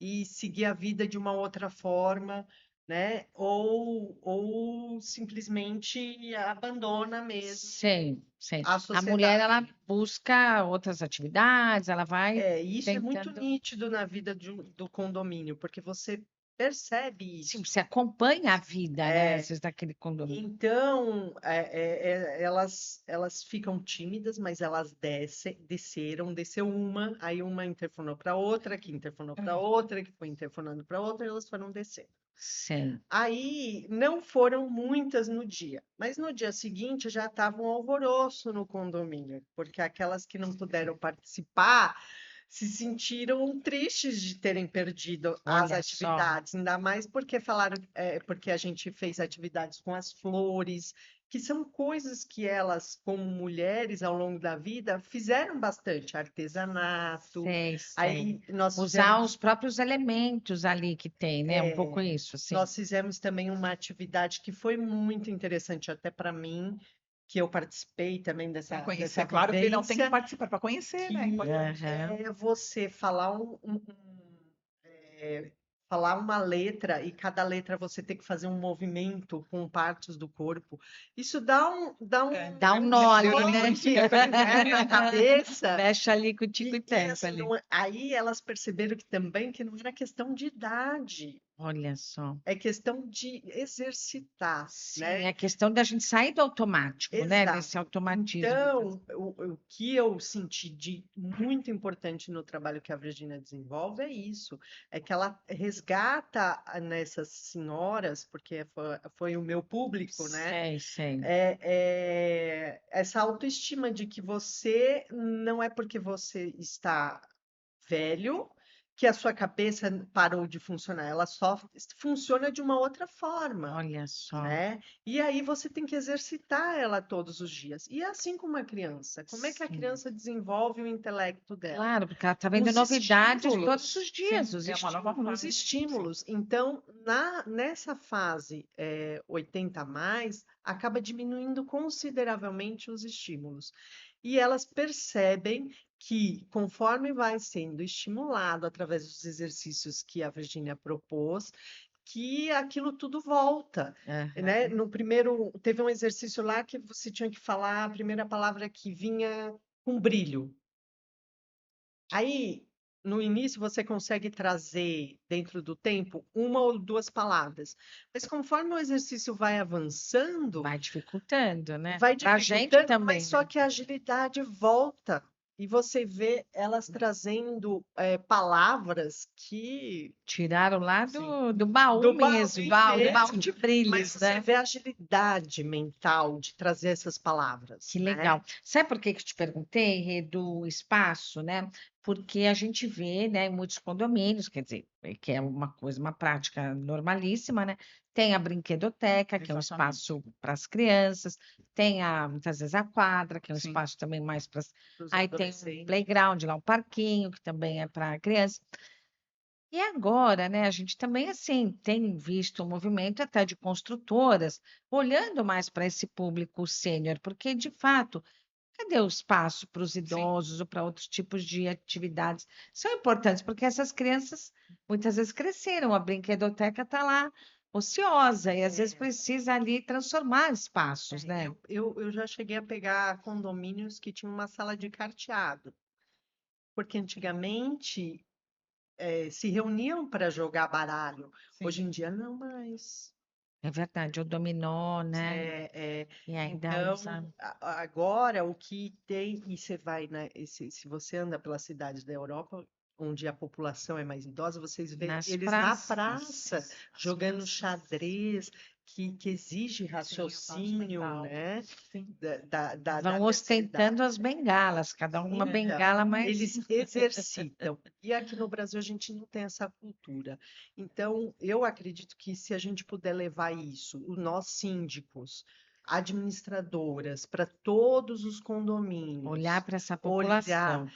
[SPEAKER 2] e seguir a vida de uma outra forma, né? Ou simplesmente abandona mesmo
[SPEAKER 1] Sei, sei.
[SPEAKER 2] a
[SPEAKER 1] A mulher, ela
[SPEAKER 2] sociedade.
[SPEAKER 1] busca outras atividades, ela vai
[SPEAKER 2] E isso é muito
[SPEAKER 1] tentando.
[SPEAKER 2] nítido na vida do condomínio, porque você percebe
[SPEAKER 1] Sim,
[SPEAKER 2] isso.
[SPEAKER 1] você acompanha a vida, né? Às
[SPEAKER 2] É,
[SPEAKER 1] vezes, daquele condomínio.
[SPEAKER 2] então, elas ficam tímidas, mas elas desceu uma, aí uma interfonou para outra, que interfonou para outra, que foi interfonando para outra, e elas foram descendo.
[SPEAKER 1] Sei.
[SPEAKER 2] Aí não foram muitas no dia, mas no dia seguinte já estava um alvoroço no condomínio, porque aquelas que não puderam participar se sentiram tristes de terem perdido as
[SPEAKER 1] Olha só.
[SPEAKER 2] atividades, ainda mais porque falaram, porque a gente fez atividades com as flores, que são coisas que elas, como mulheres, ao longo da vida, fizeram bastante, artesanato.
[SPEAKER 1] Sei, sei.
[SPEAKER 2] Aí nós
[SPEAKER 1] Usar os
[SPEAKER 2] fizemos
[SPEAKER 1] próprios elementos ali que tem, né? Um pouco
[SPEAKER 2] é,
[SPEAKER 1] isso, assim.
[SPEAKER 2] nós fizemos também uma atividade que foi muito interessante até para mim, que eu participei também
[SPEAKER 3] para
[SPEAKER 2] dessa
[SPEAKER 3] conhecer, claro que não tem que
[SPEAKER 2] vivência,
[SPEAKER 3] participar para conhecer, né? É
[SPEAKER 2] que
[SPEAKER 3] importante.
[SPEAKER 1] Aham.
[SPEAKER 2] é você falar falar uma letra e cada letra você tem que fazer um movimento com partes do corpo. Isso
[SPEAKER 1] Dá um nó ali, né?
[SPEAKER 2] choque, na cabeça.
[SPEAKER 1] Mexe ali com o tico e
[SPEAKER 2] E
[SPEAKER 1] teco
[SPEAKER 2] assim,
[SPEAKER 1] ali.
[SPEAKER 2] aí elas perceberam que também que não era questão de idade.
[SPEAKER 1] Olha só.
[SPEAKER 2] É questão de exercitar,
[SPEAKER 1] Sim,
[SPEAKER 2] né?
[SPEAKER 1] é questão da gente sair do automático, né? Desse
[SPEAKER 2] Exato.
[SPEAKER 1] automatismo.
[SPEAKER 2] Então, o que eu senti de muito importante no trabalho que a Virginia desenvolve é isso, é que ela resgata nessas senhoras, porque foi o meu público, né?
[SPEAKER 1] Sei, sei.
[SPEAKER 2] Essa autoestima de que você não é porque você está velho que a sua cabeça parou de funcionar, ela só funciona de uma outra forma,
[SPEAKER 1] Olha só.
[SPEAKER 2] né? E aí você tem que exercitar ela todos os dias. E é assim como a criança, como é que a
[SPEAKER 1] Sim.
[SPEAKER 2] criança desenvolve o intelecto dela?
[SPEAKER 1] Claro, porque ela está
[SPEAKER 2] Com
[SPEAKER 1] vendo
[SPEAKER 2] os
[SPEAKER 1] novidades todos
[SPEAKER 2] estímulos.
[SPEAKER 1] os dias,
[SPEAKER 3] Sim,
[SPEAKER 1] os
[SPEAKER 3] é uma nova
[SPEAKER 2] Os
[SPEAKER 3] fase.
[SPEAKER 1] estímulos.
[SPEAKER 3] Sim.
[SPEAKER 2] estímulos. Então, nessa fase 80 a mais, acaba diminuindo consideravelmente os estímulos. E elas percebem que, conforme vai sendo estimulado através dos exercícios que a Virginia propôs, que aquilo tudo volta, né?
[SPEAKER 1] Aham.
[SPEAKER 2] No primeiro, teve um exercício lá que você tinha que falar a primeira palavra que vinha com brilho. Aí, no início, você consegue trazer, dentro do tempo, uma ou duas palavras. Mas conforme o exercício vai avançando,
[SPEAKER 1] Vai dificultando, né?
[SPEAKER 2] vai
[SPEAKER 1] Para a gente
[SPEAKER 2] dificultando, mas
[SPEAKER 1] também,
[SPEAKER 2] só
[SPEAKER 1] né?
[SPEAKER 2] que a agilidade volta. E você vê elas trazendo palavras que
[SPEAKER 1] Tiraram lá
[SPEAKER 2] sim,
[SPEAKER 1] do baú
[SPEAKER 2] do baú
[SPEAKER 1] mesmo, do baú
[SPEAKER 2] mesmo,
[SPEAKER 1] de
[SPEAKER 2] mas
[SPEAKER 1] brilhos,
[SPEAKER 2] você
[SPEAKER 1] né?
[SPEAKER 2] vê a agilidade mental de trazer essas palavras,
[SPEAKER 1] Que
[SPEAKER 2] né?
[SPEAKER 1] legal. Sabe por que que eu te perguntei, Rê, do espaço, né? porque a gente vê, né, em muitos condomínios, quer dizer, que é uma coisa, uma prática normalíssima, né? Tem a brinquedoteca, que é um
[SPEAKER 3] Exatamente.
[SPEAKER 1] espaço para as crianças, tem muitas vezes a quadra, que é um
[SPEAKER 3] Sim.
[SPEAKER 1] espaço também mais para
[SPEAKER 2] Pros
[SPEAKER 1] Aí tem um
[SPEAKER 2] adolescentes.
[SPEAKER 1] playground lá, um parquinho, que também é para criança. E agora, né, a gente também, assim, tem visto um movimento até de construtoras olhando mais para esse público sênior, porque, de fato, cadê o espaço para os
[SPEAKER 3] Sim.
[SPEAKER 1] idosos ou para outros tipos de atividades? São importantes, porque essas crianças muitas vezes cresceram, a brinquedoteca está lá ociosa e às vezes
[SPEAKER 2] É,
[SPEAKER 1] precisa ali transformar espaços, né?
[SPEAKER 2] eu já cheguei a pegar condomínios que tinham uma sala de carteado, porque antigamente se reuniam para jogar baralho.
[SPEAKER 3] Sim.
[SPEAKER 2] Hoje em dia não mais.
[SPEAKER 1] É verdade, o dominó, né? E ainda
[SPEAKER 2] Então,
[SPEAKER 1] usa.
[SPEAKER 2] agora o que tem, e você vai, né? Se você anda pelas cidades da Europa, onde a população é mais idosa, vocês vê
[SPEAKER 1] Nas
[SPEAKER 2] eles na
[SPEAKER 1] praças.
[SPEAKER 2] praça jogando xadrez, que exige
[SPEAKER 3] Sim, a parte
[SPEAKER 2] raciocínio,
[SPEAKER 3] mental.
[SPEAKER 2] né?
[SPEAKER 3] Sim.
[SPEAKER 2] Da
[SPEAKER 1] Vão
[SPEAKER 2] terceira
[SPEAKER 1] ostentando
[SPEAKER 2] idade.
[SPEAKER 1] as bengalas, cada uma
[SPEAKER 2] Então,
[SPEAKER 1] bengala mais.
[SPEAKER 2] eles exercitam. E aqui no Brasil a gente não tem essa cultura. Então, eu acredito que se a gente puder levar isso, nós síndicos, administradoras, para todos os
[SPEAKER 1] Olhar
[SPEAKER 2] condomínios,
[SPEAKER 1] para essa
[SPEAKER 2] olhar
[SPEAKER 1] população,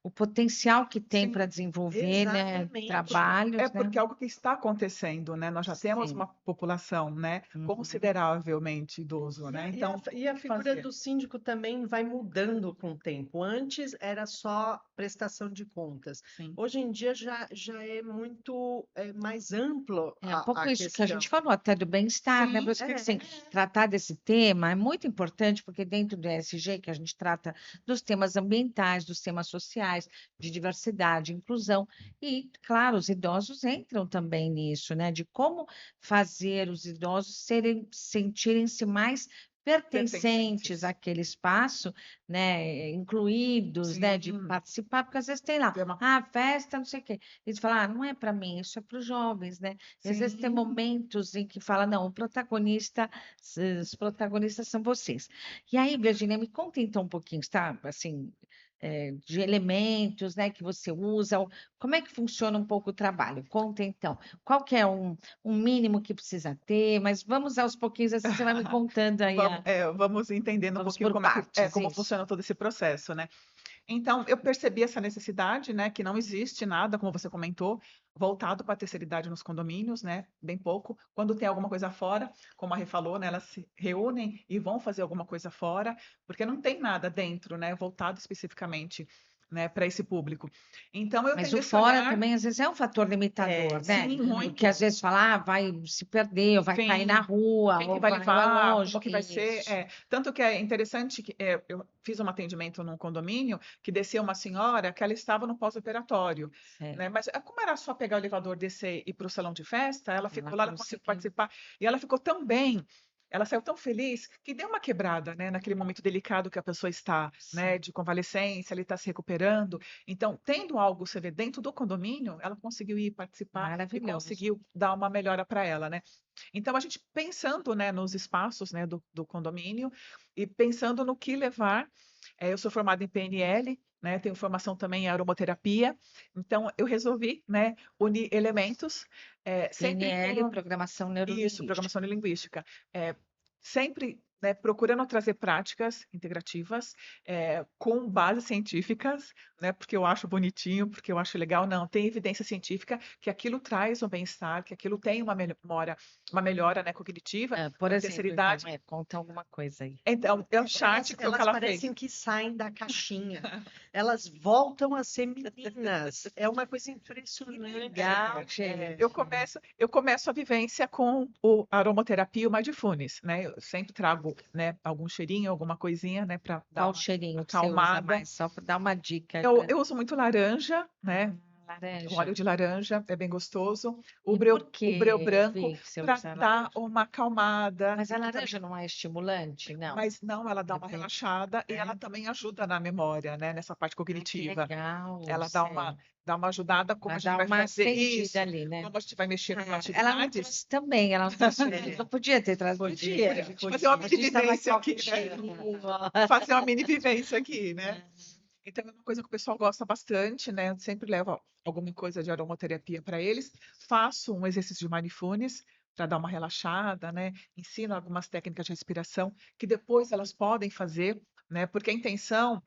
[SPEAKER 1] o potencial que tem
[SPEAKER 3] Sim,
[SPEAKER 1] para desenvolver, né,
[SPEAKER 2] exatamente.
[SPEAKER 1] trabalhos, né?
[SPEAKER 3] porque é algo que está acontecendo, né? Nós já temos
[SPEAKER 1] Sim.
[SPEAKER 3] uma população, né,
[SPEAKER 1] Uhum.
[SPEAKER 3] consideravelmente idoso, né? Então,
[SPEAKER 2] E a
[SPEAKER 3] o que
[SPEAKER 2] figura
[SPEAKER 3] fazer?
[SPEAKER 2] do síndico também vai mudando com o tempo. Antes era só prestação de contas.
[SPEAKER 3] Sim.
[SPEAKER 2] Hoje em dia já é muito mais amplo
[SPEAKER 1] É um pouco
[SPEAKER 2] a
[SPEAKER 1] isso que a gente
[SPEAKER 2] questão.
[SPEAKER 1] falou, até do bem-estar, né?
[SPEAKER 3] Sim,
[SPEAKER 1] Por isso que, assim, tratar desse tema é muito importante, porque dentro do ESG, que a gente trata dos temas ambientais, dos temas sociais, de diversidade, inclusão, e, claro, os idosos entram também nisso, né? De como fazer os idosos sentirem-se mais pertencentes àquele espaço, né? Incluídos, né? De
[SPEAKER 3] Sim.
[SPEAKER 1] participar, porque às vezes tem lá,
[SPEAKER 3] Tem uma-
[SPEAKER 1] festa, não sei o quê. Eles falam, não é para mim, isso é para os jovens, né? E às vezes tem
[SPEAKER 3] Sim.
[SPEAKER 1] momentos em que fala, não, os protagonistas são vocês. E aí, Virginia, me conta então um pouquinho, tá? Assim, de elementos, né, que você usa, como é que funciona um pouco o trabalho? Conta então, qual que é um mínimo que precisa ter, mas vamos aos pouquinhos, assim você vai me contando aí,
[SPEAKER 3] Vamos entendendo um
[SPEAKER 1] vamos
[SPEAKER 3] pouquinho
[SPEAKER 1] por
[SPEAKER 3] como
[SPEAKER 1] partes,
[SPEAKER 3] funciona todo esse processo, né? Então, eu percebi essa necessidade, né, que não existe nada, como você comentou, voltado para a terceira idade nos condomínios, né, bem pouco. Quando tem alguma coisa fora, como a Rê falou, né, elas se reúnem e vão fazer alguma coisa fora, porque não tem nada dentro, né, voltado especificamente, né, para esse público. Então, eu
[SPEAKER 1] Mas
[SPEAKER 3] tenho
[SPEAKER 1] o
[SPEAKER 3] esse
[SPEAKER 1] fora
[SPEAKER 3] olhar,
[SPEAKER 1] também às vezes é um fator limitador, né?
[SPEAKER 3] sim, muito.
[SPEAKER 1] Porque às vezes fala, vai se perder, ou vai cair na
[SPEAKER 3] Sim.
[SPEAKER 1] rua,
[SPEAKER 3] Quem que
[SPEAKER 1] ou
[SPEAKER 3] vai
[SPEAKER 1] é
[SPEAKER 3] levar?
[SPEAKER 1] longe,
[SPEAKER 3] Como que vai ser?
[SPEAKER 1] isso.
[SPEAKER 3] Tanto que é interessante que eu fiz um atendimento num condomínio que desceu uma senhora que ela estava no pós-operatório,
[SPEAKER 1] Certo.
[SPEAKER 3] né? Mas como era só pegar o elevador, descer e ir para o salão de festa, ela ficou
[SPEAKER 1] Ela
[SPEAKER 3] lá, ela conseguiu
[SPEAKER 1] conseguiu.
[SPEAKER 3] participar e ela ficou tão bem. Ela saiu tão feliz que deu uma quebrada, né, naquele momento delicado que a pessoa está, né,
[SPEAKER 1] Sim.
[SPEAKER 3] de convalescência, ele está se recuperando. Então, tendo algo, você vê, dentro do condomínio, ela conseguiu ir participar e
[SPEAKER 1] Maravilhoso.
[SPEAKER 3] conseguiu dar uma melhora para ela, né? Então, a gente pensando, né, nos espaços, né, do condomínio e pensando no que levar. Eu sou formada em PNL, né, tenho formação também em aromaterapia, então eu resolvi, né, unir elementos, sempre
[SPEAKER 1] PNL, programação
[SPEAKER 3] isso,
[SPEAKER 1] neurolinguística.
[SPEAKER 3] programação linguística. Sempre, né, procurando trazer práticas integrativas, com bases científicas, né, porque eu acho bonitinho, porque eu acho legal. Não, tem evidência científica que aquilo traz um bem-estar, que aquilo tem uma melhora, né, cognitiva
[SPEAKER 1] Por
[SPEAKER 3] na terceira
[SPEAKER 1] exemplo, então,
[SPEAKER 3] idade.
[SPEAKER 1] conta alguma coisa aí.
[SPEAKER 3] Então, é o chat que foi o que
[SPEAKER 2] Elas
[SPEAKER 3] ela
[SPEAKER 2] parecem
[SPEAKER 3] fez.
[SPEAKER 2] que saem da caixinha. Elas voltam a ser meninas. É uma coisa impressionante.
[SPEAKER 1] Legal,
[SPEAKER 3] É,
[SPEAKER 1] gente.
[SPEAKER 3] eu começo a vivência com a aromaterapia e o mindfulness, né? Eu sempre trago, né, algum cheirinho, alguma coisinha, né, para dar
[SPEAKER 1] Qual
[SPEAKER 3] uma
[SPEAKER 1] cheirinho que você usa
[SPEAKER 3] acalmada.
[SPEAKER 1] mais? Só para dar uma dica.
[SPEAKER 3] Eu uso muito laranja, né? O
[SPEAKER 1] Laranja.
[SPEAKER 3] óleo de laranja é bem gostoso.
[SPEAKER 1] E por
[SPEAKER 3] O breu
[SPEAKER 1] que,
[SPEAKER 3] branco
[SPEAKER 1] Vi, que você
[SPEAKER 3] para
[SPEAKER 1] usa
[SPEAKER 3] dar
[SPEAKER 1] laranja?
[SPEAKER 3] uma acalmada.
[SPEAKER 1] Mas a
[SPEAKER 3] E também,
[SPEAKER 1] laranja não é estimulante, não?
[SPEAKER 3] mas não, ela dá uma
[SPEAKER 1] Depois,
[SPEAKER 3] relaxada e ela
[SPEAKER 1] né?
[SPEAKER 3] também ajuda na memória, né? Nessa parte
[SPEAKER 1] Ai, que
[SPEAKER 3] cognitiva.
[SPEAKER 1] legal,
[SPEAKER 3] Ela
[SPEAKER 1] sério.
[SPEAKER 3] dá uma ajudada, como
[SPEAKER 1] Ela
[SPEAKER 3] a gente
[SPEAKER 1] dá
[SPEAKER 3] vai
[SPEAKER 1] uma
[SPEAKER 3] fazer
[SPEAKER 1] acendida
[SPEAKER 3] isso,
[SPEAKER 1] ali, né?
[SPEAKER 3] como a gente vai mexer com
[SPEAKER 1] Ela não
[SPEAKER 3] atividades.
[SPEAKER 1] trouxe também, ela não trouxe.
[SPEAKER 2] É.
[SPEAKER 1] Não podia ter trazido.
[SPEAKER 2] Podia,
[SPEAKER 1] A gente
[SPEAKER 3] Fazer uma
[SPEAKER 1] a
[SPEAKER 3] mini
[SPEAKER 1] gente estava
[SPEAKER 3] vivência
[SPEAKER 1] com
[SPEAKER 3] aqui,
[SPEAKER 1] álcool
[SPEAKER 3] né?
[SPEAKER 1] gel.
[SPEAKER 3] Fazer uma mini vivência aqui, né? Então, é uma coisa que o pessoal gosta bastante, né? Eu sempre levo alguma coisa de aromaterapia para eles. Faço um exercício de mindfulness para dar uma relaxada, né? Ensino algumas técnicas de respiração que depois elas podem fazer, né? Porque a intenção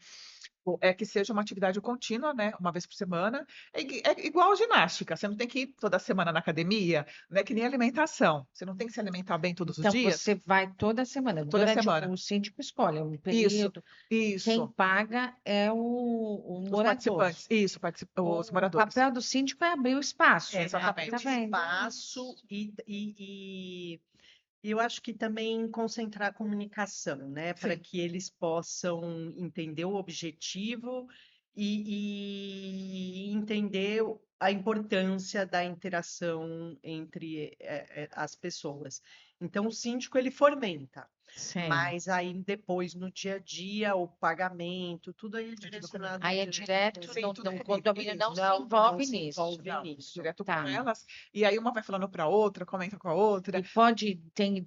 [SPEAKER 3] é que seja uma atividade contínua, né? Uma vez por semana. É igual a ginástica. Você não tem que ir toda semana na academia, né? Que nem alimentação. Você não tem que se alimentar bem todos os
[SPEAKER 1] Então,
[SPEAKER 3] dias,
[SPEAKER 1] você vai toda semana.
[SPEAKER 3] toda
[SPEAKER 1] Durante
[SPEAKER 3] semana.
[SPEAKER 1] o síndico escolhe um
[SPEAKER 3] Isso,
[SPEAKER 1] período. Quem
[SPEAKER 3] isso.
[SPEAKER 1] paga é o
[SPEAKER 3] Os
[SPEAKER 1] morador.
[SPEAKER 3] participantes, isso, os
[SPEAKER 1] O
[SPEAKER 3] moradores.
[SPEAKER 1] papel do síndico é abrir o espaço, né?
[SPEAKER 2] Abrir
[SPEAKER 1] Tá
[SPEAKER 2] o
[SPEAKER 3] Exatamente.
[SPEAKER 1] vendo?
[SPEAKER 2] espaço e eu acho que também concentrar a comunicação, né, para
[SPEAKER 3] Sim,
[SPEAKER 2] que eles possam entender o objetivo e entender a importância da interação entre as pessoas. Então, o síndico ele fomenta,
[SPEAKER 1] Sei.
[SPEAKER 2] mas aí depois no dia a dia o pagamento, tudo aí é
[SPEAKER 3] tudo comigo.
[SPEAKER 2] direcionado
[SPEAKER 1] Aí é
[SPEAKER 2] direto
[SPEAKER 1] direto,
[SPEAKER 3] Sim, tudo
[SPEAKER 1] no
[SPEAKER 3] comigo.
[SPEAKER 1] condomínio
[SPEAKER 3] Isso.
[SPEAKER 1] não se
[SPEAKER 2] não
[SPEAKER 1] envolve
[SPEAKER 2] se
[SPEAKER 1] nisso.
[SPEAKER 2] envolve
[SPEAKER 3] Não,
[SPEAKER 2] nisso.
[SPEAKER 3] direto com
[SPEAKER 1] Tá.
[SPEAKER 3] elas. E aí uma vai falando para a outra, comenta com a outra.
[SPEAKER 1] E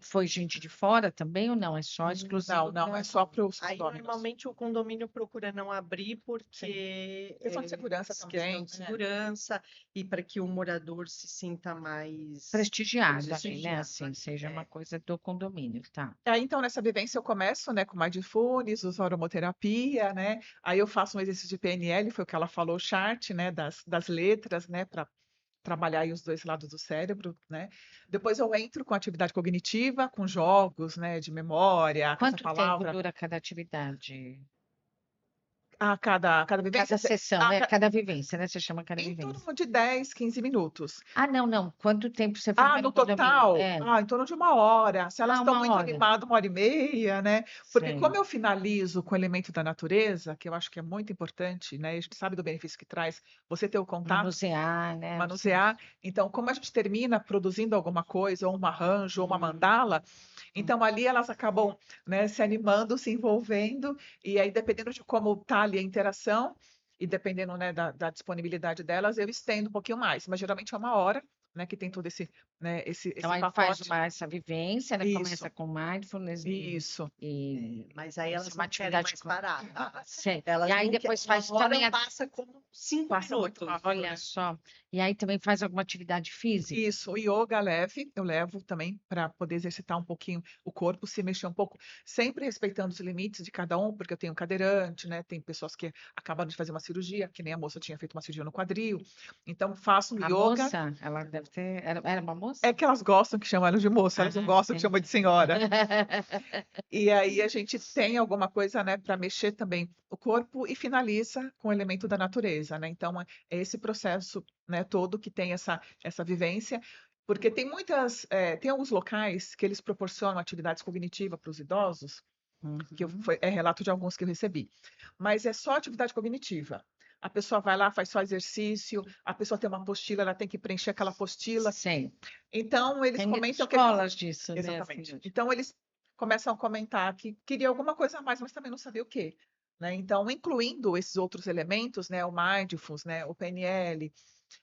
[SPEAKER 1] foi gente de fora também ou não? É só
[SPEAKER 3] Não,
[SPEAKER 1] exclusivo
[SPEAKER 3] não, é
[SPEAKER 1] para.
[SPEAKER 3] só para os
[SPEAKER 2] Aí
[SPEAKER 3] condôminos.
[SPEAKER 2] normalmente o condomínio procura não abrir
[SPEAKER 3] Sim.
[SPEAKER 2] porque
[SPEAKER 3] Questão de segurança
[SPEAKER 2] questão
[SPEAKER 3] também,
[SPEAKER 2] de
[SPEAKER 3] né?
[SPEAKER 2] segurança e para que o morador se sinta mais
[SPEAKER 1] Prestigiado ali, né?
[SPEAKER 2] prestigiado.
[SPEAKER 1] Assim, seja uma
[SPEAKER 2] É.
[SPEAKER 1] coisa do condomínio, tá?
[SPEAKER 3] Aí, então, nessa vivência, eu começo, né, com mindfulness, uso aromaterapia, né? Aí eu faço um exercício de PNL, foi o que ela falou, o chart, né, das letras, né, para trabalhar aí os dois lados do cérebro, né? Depois eu entro com atividade cognitiva, com jogos, né, de memória,
[SPEAKER 1] Quanto tempo
[SPEAKER 3] caça-palavra,
[SPEAKER 1] dura cada atividade?
[SPEAKER 3] a cada vivência.
[SPEAKER 1] Cada sessão, cada vivência, né? Você chama cada
[SPEAKER 3] Em
[SPEAKER 1] vivência.
[SPEAKER 3] torno de 10, 15 minutos.
[SPEAKER 1] Ah, não, não. Quanto tempo você fica
[SPEAKER 3] No
[SPEAKER 1] no condomínio?
[SPEAKER 3] total,
[SPEAKER 1] É.
[SPEAKER 3] em torno de 1 hora. Se elas
[SPEAKER 1] Ah,
[SPEAKER 3] estão
[SPEAKER 1] uma
[SPEAKER 3] muito
[SPEAKER 1] hora.
[SPEAKER 3] animadas, 1 hora e meia, né? Porque
[SPEAKER 1] Sei.
[SPEAKER 3] como eu finalizo com o elemento da natureza, que eu acho que é muito importante, né? A gente sabe do benefício que traz você ter o contato,
[SPEAKER 1] Manusear, né?
[SPEAKER 3] manusear. Então, como a gente termina produzindo alguma coisa, ou um arranjo, ou uma mandala, então ali elas acabam, né, se animando, se envolvendo, e aí dependendo de como está ali a interação, e dependendo, né, da disponibilidade delas, eu estendo um pouquinho mais, mas geralmente é 1 hora, né, que tem todo esse, né, esse,
[SPEAKER 1] Então,
[SPEAKER 3] esse
[SPEAKER 1] aí faz
[SPEAKER 3] pacote.
[SPEAKER 1] essa vivência, né? Começa
[SPEAKER 3] Isso,
[SPEAKER 1] com mindfulness
[SPEAKER 3] isso.
[SPEAKER 2] Mas aí
[SPEAKER 1] isso é
[SPEAKER 2] elas
[SPEAKER 1] uma
[SPEAKER 2] não querem
[SPEAKER 1] atividade.
[SPEAKER 2] mais parar, tá?
[SPEAKER 1] Sei. E
[SPEAKER 2] Elas
[SPEAKER 1] aí
[SPEAKER 2] não querem.
[SPEAKER 1] depois
[SPEAKER 2] Uma
[SPEAKER 1] faz também
[SPEAKER 2] hora passa como 5
[SPEAKER 3] Passa muito
[SPEAKER 2] minutos.
[SPEAKER 3] rápido,
[SPEAKER 1] olha
[SPEAKER 3] né?
[SPEAKER 1] só. E aí também faz alguma atividade física?
[SPEAKER 3] Isso, o yoga leve, eu levo também para poder exercitar um pouquinho o corpo, se mexer um pouco, sempre respeitando os limites de cada um, porque eu tenho cadeirante, né? Tem pessoas que acabaram de fazer uma cirurgia, que nem a moça tinha feito uma cirurgia no quadril. Então, faço um
[SPEAKER 1] A
[SPEAKER 3] yoga.
[SPEAKER 1] moça, ela deve ter. Era uma
[SPEAKER 3] É
[SPEAKER 1] moça?
[SPEAKER 3] que elas gostam que chamam ela de moça, elas não gostam que chamam de
[SPEAKER 1] Entendi.
[SPEAKER 3] senhora. E aí a gente tem alguma coisa, né, para mexer também o corpo e finaliza com o elemento da natureza, né? Então, é esse processo, né, todo que tem essa vivência, porque tem alguns locais que eles proporcionam atividades cognitivas para os idosos,
[SPEAKER 1] Uhum.
[SPEAKER 3] é relato de alguns que eu recebi, mas é só atividade cognitiva. A pessoa vai lá, faz só exercício, a pessoa tem uma apostila, ela tem que preencher aquela apostila.
[SPEAKER 1] Sei.
[SPEAKER 3] Então, eles
[SPEAKER 1] Tem
[SPEAKER 3] comentam que
[SPEAKER 1] escolas disso, né?
[SPEAKER 3] exatamente. Então eles começam a comentar que queria alguma coisa a mais, mas também não sabia o quê, né? Então, incluindo esses outros elementos, né, o mindfulness, né, o PNL,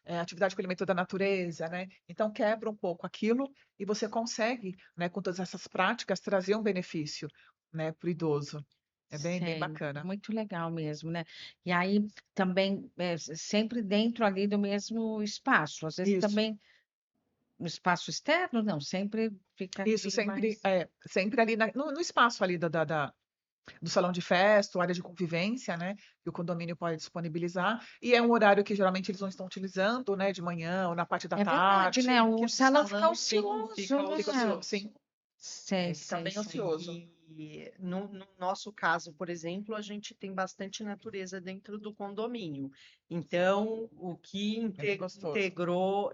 [SPEAKER 3] atividade com o elemento da natureza, né? Então quebra um pouco aquilo e você consegue, né, com todas essas práticas trazer um benefício, né, para o idoso. É bem, bem
[SPEAKER 1] Sei.
[SPEAKER 3] bacana.
[SPEAKER 1] Muito legal mesmo, né? E aí também sempre dentro ali do mesmo espaço. Às vezes
[SPEAKER 3] Isso.
[SPEAKER 1] também no espaço externo, não, sempre fica
[SPEAKER 3] Isso
[SPEAKER 1] ali
[SPEAKER 3] sempre,
[SPEAKER 1] mais.
[SPEAKER 3] sempre ali no espaço ali do salão de festa, ou área de convivência, né, que o condomínio pode disponibilizar, e é um horário que geralmente eles não estão utilizando, né, de manhã ou na parte da
[SPEAKER 1] É verdade, né?
[SPEAKER 3] tarde.
[SPEAKER 1] O
[SPEAKER 2] Porque
[SPEAKER 1] salão fica
[SPEAKER 2] fica
[SPEAKER 1] ocioso,
[SPEAKER 3] Fica
[SPEAKER 1] né?
[SPEAKER 3] ocioso, sim,
[SPEAKER 1] Sei,
[SPEAKER 3] fica
[SPEAKER 1] sei,
[SPEAKER 3] bem
[SPEAKER 1] sei.
[SPEAKER 3] ocioso.
[SPEAKER 2] E no nosso caso, por exemplo, a gente tem bastante natureza dentro do condomínio. Então, o que
[SPEAKER 3] É bem gostoso.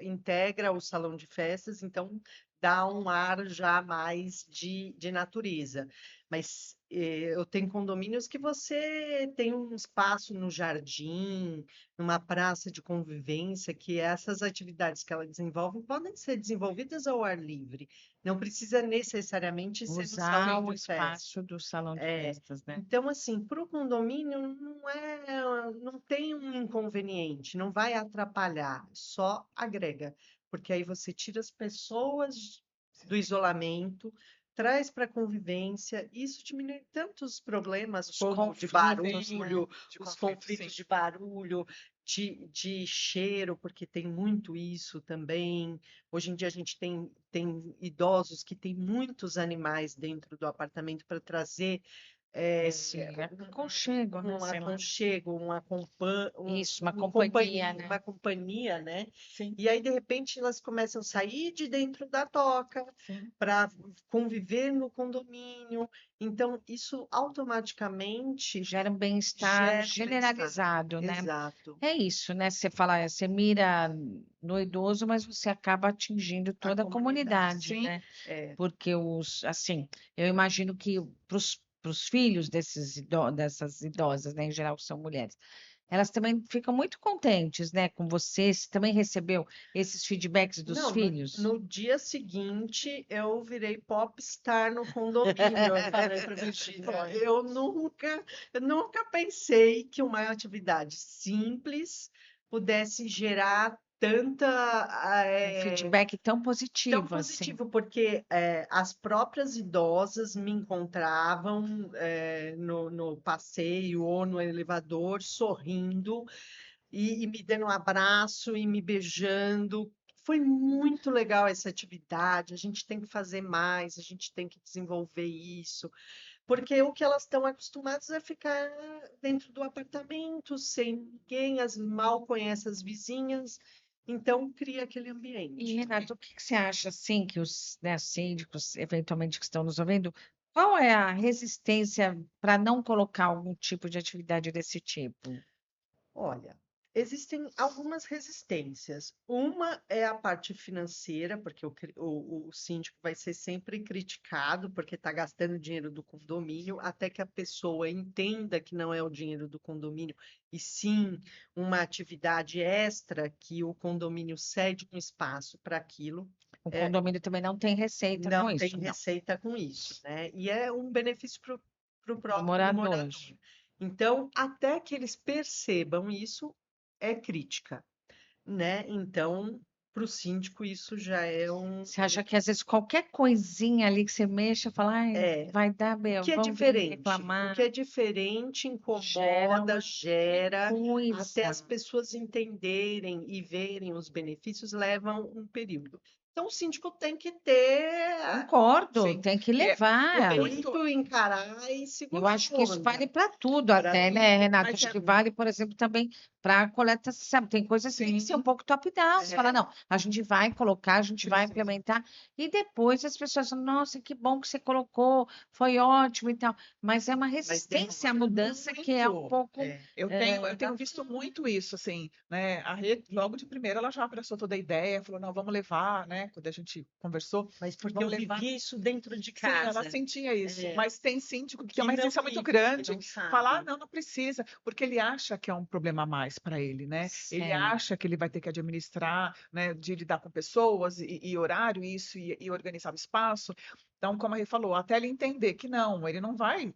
[SPEAKER 2] integra o salão de festas, então dá um ar já mais de natureza. Mas eu tenho condomínios que você tem um espaço no jardim, numa praça de convivência, que essas atividades que ela desenvolve podem ser desenvolvidas ao ar livre. Não precisa necessariamente ser no
[SPEAKER 1] Usar
[SPEAKER 2] salão
[SPEAKER 1] o
[SPEAKER 2] de festa.
[SPEAKER 1] espaço do salão de
[SPEAKER 2] É,
[SPEAKER 1] festas, né?
[SPEAKER 2] então, assim, para o condomínio não tem um inconveniente, não vai atrapalhar, só agrega, porque aí você tira as pessoas do isolamento, traz para a convivência, isso diminui tantos problemas
[SPEAKER 1] Os
[SPEAKER 2] como de
[SPEAKER 1] conflitos, né?
[SPEAKER 2] barulho,
[SPEAKER 3] De
[SPEAKER 2] os
[SPEAKER 3] conflito,
[SPEAKER 2] conflitos
[SPEAKER 3] sim.
[SPEAKER 2] de barulho, de cheiro, porque tem muito isso também. Hoje em dia a gente tem idosos que têm muitos animais dentro do apartamento para trazer
[SPEAKER 1] Esse aconchego, né?
[SPEAKER 2] um
[SPEAKER 1] Sei lá.
[SPEAKER 2] aconchego,
[SPEAKER 1] Isso, uma
[SPEAKER 2] uma
[SPEAKER 1] companhia, né?
[SPEAKER 2] uma companhia, né?
[SPEAKER 3] Sim,
[SPEAKER 2] E aí, de repente, elas começam a sair de dentro da toca
[SPEAKER 3] sim.
[SPEAKER 2] para conviver no condomínio. Então, isso automaticamente
[SPEAKER 1] Gera um bem-estar
[SPEAKER 2] gera um bem-estar.
[SPEAKER 1] generalizado, né?
[SPEAKER 2] Exato.
[SPEAKER 1] É isso, né? Você fala, você mira no idoso, mas você acaba atingindo
[SPEAKER 2] A
[SPEAKER 1] toda a
[SPEAKER 2] comunidade.
[SPEAKER 1] comunidade,
[SPEAKER 3] Sim,
[SPEAKER 1] né?
[SPEAKER 2] É.
[SPEAKER 1] Porque assim, eu imagino que para os filhos dessas idosas, né, em geral que são mulheres, elas também ficam muito contentes, né, com você. Você também recebeu esses feedbacks dos
[SPEAKER 2] Não,
[SPEAKER 1] filhos?
[SPEAKER 2] no dia seguinte eu virei popstar no condomínio. Eu falei para Virgínia,
[SPEAKER 3] foi.
[SPEAKER 2] eu nunca pensei que uma atividade simples pudesse gerar tanta
[SPEAKER 1] Um feedback tão
[SPEAKER 2] tão
[SPEAKER 1] positivo assim.
[SPEAKER 2] positivo, porque as próprias idosas me encontravam no passeio ou no elevador sorrindo e me dando um abraço e me beijando. Foi muito legal essa atividade. A gente tem que fazer mais, a gente tem que desenvolver isso, porque o que elas estão acostumadas é ficar dentro do apartamento, sem ninguém, as mal conhecem as vizinhas, então cria aquele
[SPEAKER 1] E,
[SPEAKER 2] ambiente.
[SPEAKER 1] Renato, o que que você acha, assim, que os, né, síndicos, eventualmente, que estão nos ouvindo, qual é a resistência para não colocar algum tipo de atividade desse tipo?
[SPEAKER 2] Olha, existem algumas resistências. Uma é a parte financeira, porque o síndico vai ser sempre criticado porque está gastando dinheiro do condomínio, até que a pessoa entenda que não é o dinheiro do condomínio, e sim uma atividade extra que o condomínio cede um espaço para aquilo.
[SPEAKER 1] O
[SPEAKER 2] É,
[SPEAKER 1] condomínio também não tem receita com
[SPEAKER 2] não tem
[SPEAKER 1] isso, não,
[SPEAKER 2] receita com isso, né? E é um benefício para o
[SPEAKER 1] para o
[SPEAKER 2] próprio
[SPEAKER 1] morador.
[SPEAKER 2] morador. Então, até que eles percebam isso, é crítica, né? Então, para o síndico, isso já é
[SPEAKER 1] Você acha que, às vezes, qualquer coisinha ali que você mexa, fala, ai,
[SPEAKER 2] é,
[SPEAKER 1] vai dar
[SPEAKER 2] o
[SPEAKER 1] bem,
[SPEAKER 2] que é
[SPEAKER 1] vão vir
[SPEAKER 2] diferente. O que
[SPEAKER 1] reclamar,
[SPEAKER 2] é diferente
[SPEAKER 1] gera
[SPEAKER 2] incomoda,
[SPEAKER 1] uma
[SPEAKER 2] gera, até as
[SPEAKER 1] coisa.
[SPEAKER 2] pessoas entenderem e verem os benefícios, levam um período. Então, o síndico tem que ter
[SPEAKER 1] Concordo,
[SPEAKER 3] Sim.
[SPEAKER 1] tem que
[SPEAKER 3] E
[SPEAKER 2] o
[SPEAKER 1] levar.
[SPEAKER 3] muito,
[SPEAKER 2] peito, encarar e
[SPEAKER 1] Eu
[SPEAKER 2] segurar
[SPEAKER 1] acho
[SPEAKER 2] a
[SPEAKER 1] que isso
[SPEAKER 2] onda
[SPEAKER 1] vale para tudo
[SPEAKER 2] para
[SPEAKER 1] até, né,
[SPEAKER 2] tudo.
[SPEAKER 1] Renato?
[SPEAKER 3] mas
[SPEAKER 1] Acho
[SPEAKER 3] é,
[SPEAKER 1] que vale, por exemplo, também para a coleta, sabe? Tem coisas que tem que ser um
[SPEAKER 3] sim,
[SPEAKER 1] pouco top-down. Você fala,
[SPEAKER 2] É,
[SPEAKER 1] não, a gente vai colocar, a gente vai
[SPEAKER 3] precisa.
[SPEAKER 1] implementar, e depois as pessoas falam, nossa, que bom que você colocou, foi ótimo e tal. Mas é uma
[SPEAKER 2] mas
[SPEAKER 1] resistência à
[SPEAKER 2] demora
[SPEAKER 1] mudança que é um
[SPEAKER 3] Muito.
[SPEAKER 1] pouco
[SPEAKER 2] é,
[SPEAKER 3] Eu tenho visto
[SPEAKER 1] natural.
[SPEAKER 3] muito isso, assim, né? A Rê, logo de primeira, ela já abraçou toda a ideia, falou, não, vamos levar, né? Quando a gente conversou,
[SPEAKER 2] mas porque eu
[SPEAKER 3] vamos levar.
[SPEAKER 2] vivi isso dentro de
[SPEAKER 3] Sim, ela
[SPEAKER 2] casa,
[SPEAKER 3] sentia isso,
[SPEAKER 2] é,
[SPEAKER 3] mas tem síndico que tem
[SPEAKER 2] que
[SPEAKER 3] uma
[SPEAKER 2] não
[SPEAKER 3] resistência muito
[SPEAKER 2] vive, que
[SPEAKER 3] grande,
[SPEAKER 2] não
[SPEAKER 3] falar, ah,
[SPEAKER 2] sabe.
[SPEAKER 3] não, não precisa, porque ele acha que é um problema a mais para ele, né? Ele
[SPEAKER 1] Sei.
[SPEAKER 3] acha que ele vai ter que administrar, né, de lidar com pessoas e horário, isso, e organizar o espaço. Então, como a Rê falou, até ele entender que não, ele não vai,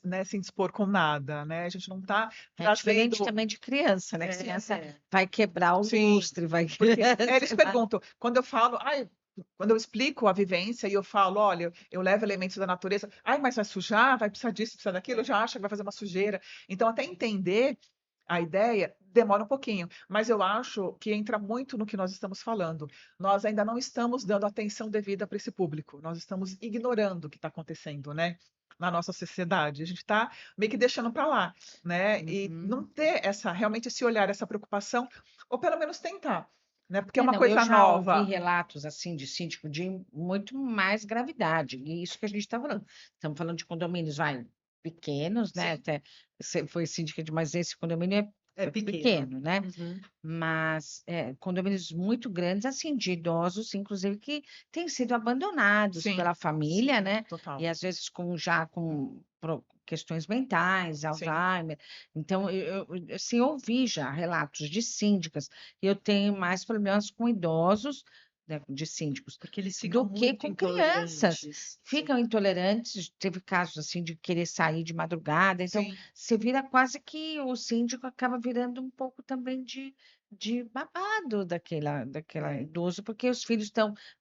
[SPEAKER 3] né, se indispor com nada, né? A gente não está
[SPEAKER 1] É diferente
[SPEAKER 3] trazendo.
[SPEAKER 1] também de criança, né? Que criança
[SPEAKER 2] É,
[SPEAKER 1] vai quebrar o
[SPEAKER 3] Sim,
[SPEAKER 1] lustre, vai,
[SPEAKER 3] porque eles
[SPEAKER 1] sei lá.
[SPEAKER 3] perguntam, quando eu falo, ai, quando eu explico a vivência e eu falo, olha, eu levo elementos da natureza, ai, mas vai sujar, vai precisar disso, precisar daquilo, já acha que vai fazer uma sujeira. Então, até entender a ideia demora um pouquinho, mas eu acho que entra muito no que nós estamos falando. Nós ainda não estamos dando atenção devida para esse público, nós estamos ignorando o que está acontecendo, né? Na nossa sociedade, a gente está meio que deixando para lá, né? E não
[SPEAKER 1] Uhum.
[SPEAKER 3] ter realmente esse olhar, essa preocupação, ou pelo menos tentar, né? Porque é
[SPEAKER 1] É,
[SPEAKER 3] uma
[SPEAKER 1] não, eu
[SPEAKER 3] coisa
[SPEAKER 1] já ouvi
[SPEAKER 3] nova.
[SPEAKER 1] relatos assim de síndico de muito mais gravidade, e isso que a gente está falando. Estamos falando de condomínios, vai, pequenos, né?
[SPEAKER 3] Sim,
[SPEAKER 1] Até você foi síndica de, mas esse condomínio
[SPEAKER 2] é
[SPEAKER 1] é
[SPEAKER 2] pequeno.
[SPEAKER 1] pequeno, né?
[SPEAKER 2] Uhum.
[SPEAKER 1] Mas condomínios muito grandes, assim, de idosos, inclusive, que têm sido abandonados
[SPEAKER 3] sim,
[SPEAKER 1] pela família,
[SPEAKER 2] Sim,
[SPEAKER 1] né? E
[SPEAKER 3] total.
[SPEAKER 1] às vezes já com questões mentais,
[SPEAKER 3] Sim,
[SPEAKER 1] Alzheimer. Então, assim, ouvi já relatos de síndicas, e eu tenho mais problemas com idosos, né, de síndicos,
[SPEAKER 2] porque eles ficam
[SPEAKER 1] do que
[SPEAKER 2] muito
[SPEAKER 1] com crianças.
[SPEAKER 2] intolerantes. Sim.
[SPEAKER 1] Ficam intolerantes, teve casos assim de querer sair de madrugada, então
[SPEAKER 3] sim,
[SPEAKER 1] você vira quase que o síndico acaba virando um pouco também de babado daquela
[SPEAKER 2] É.
[SPEAKER 1] idoso, porque os filhos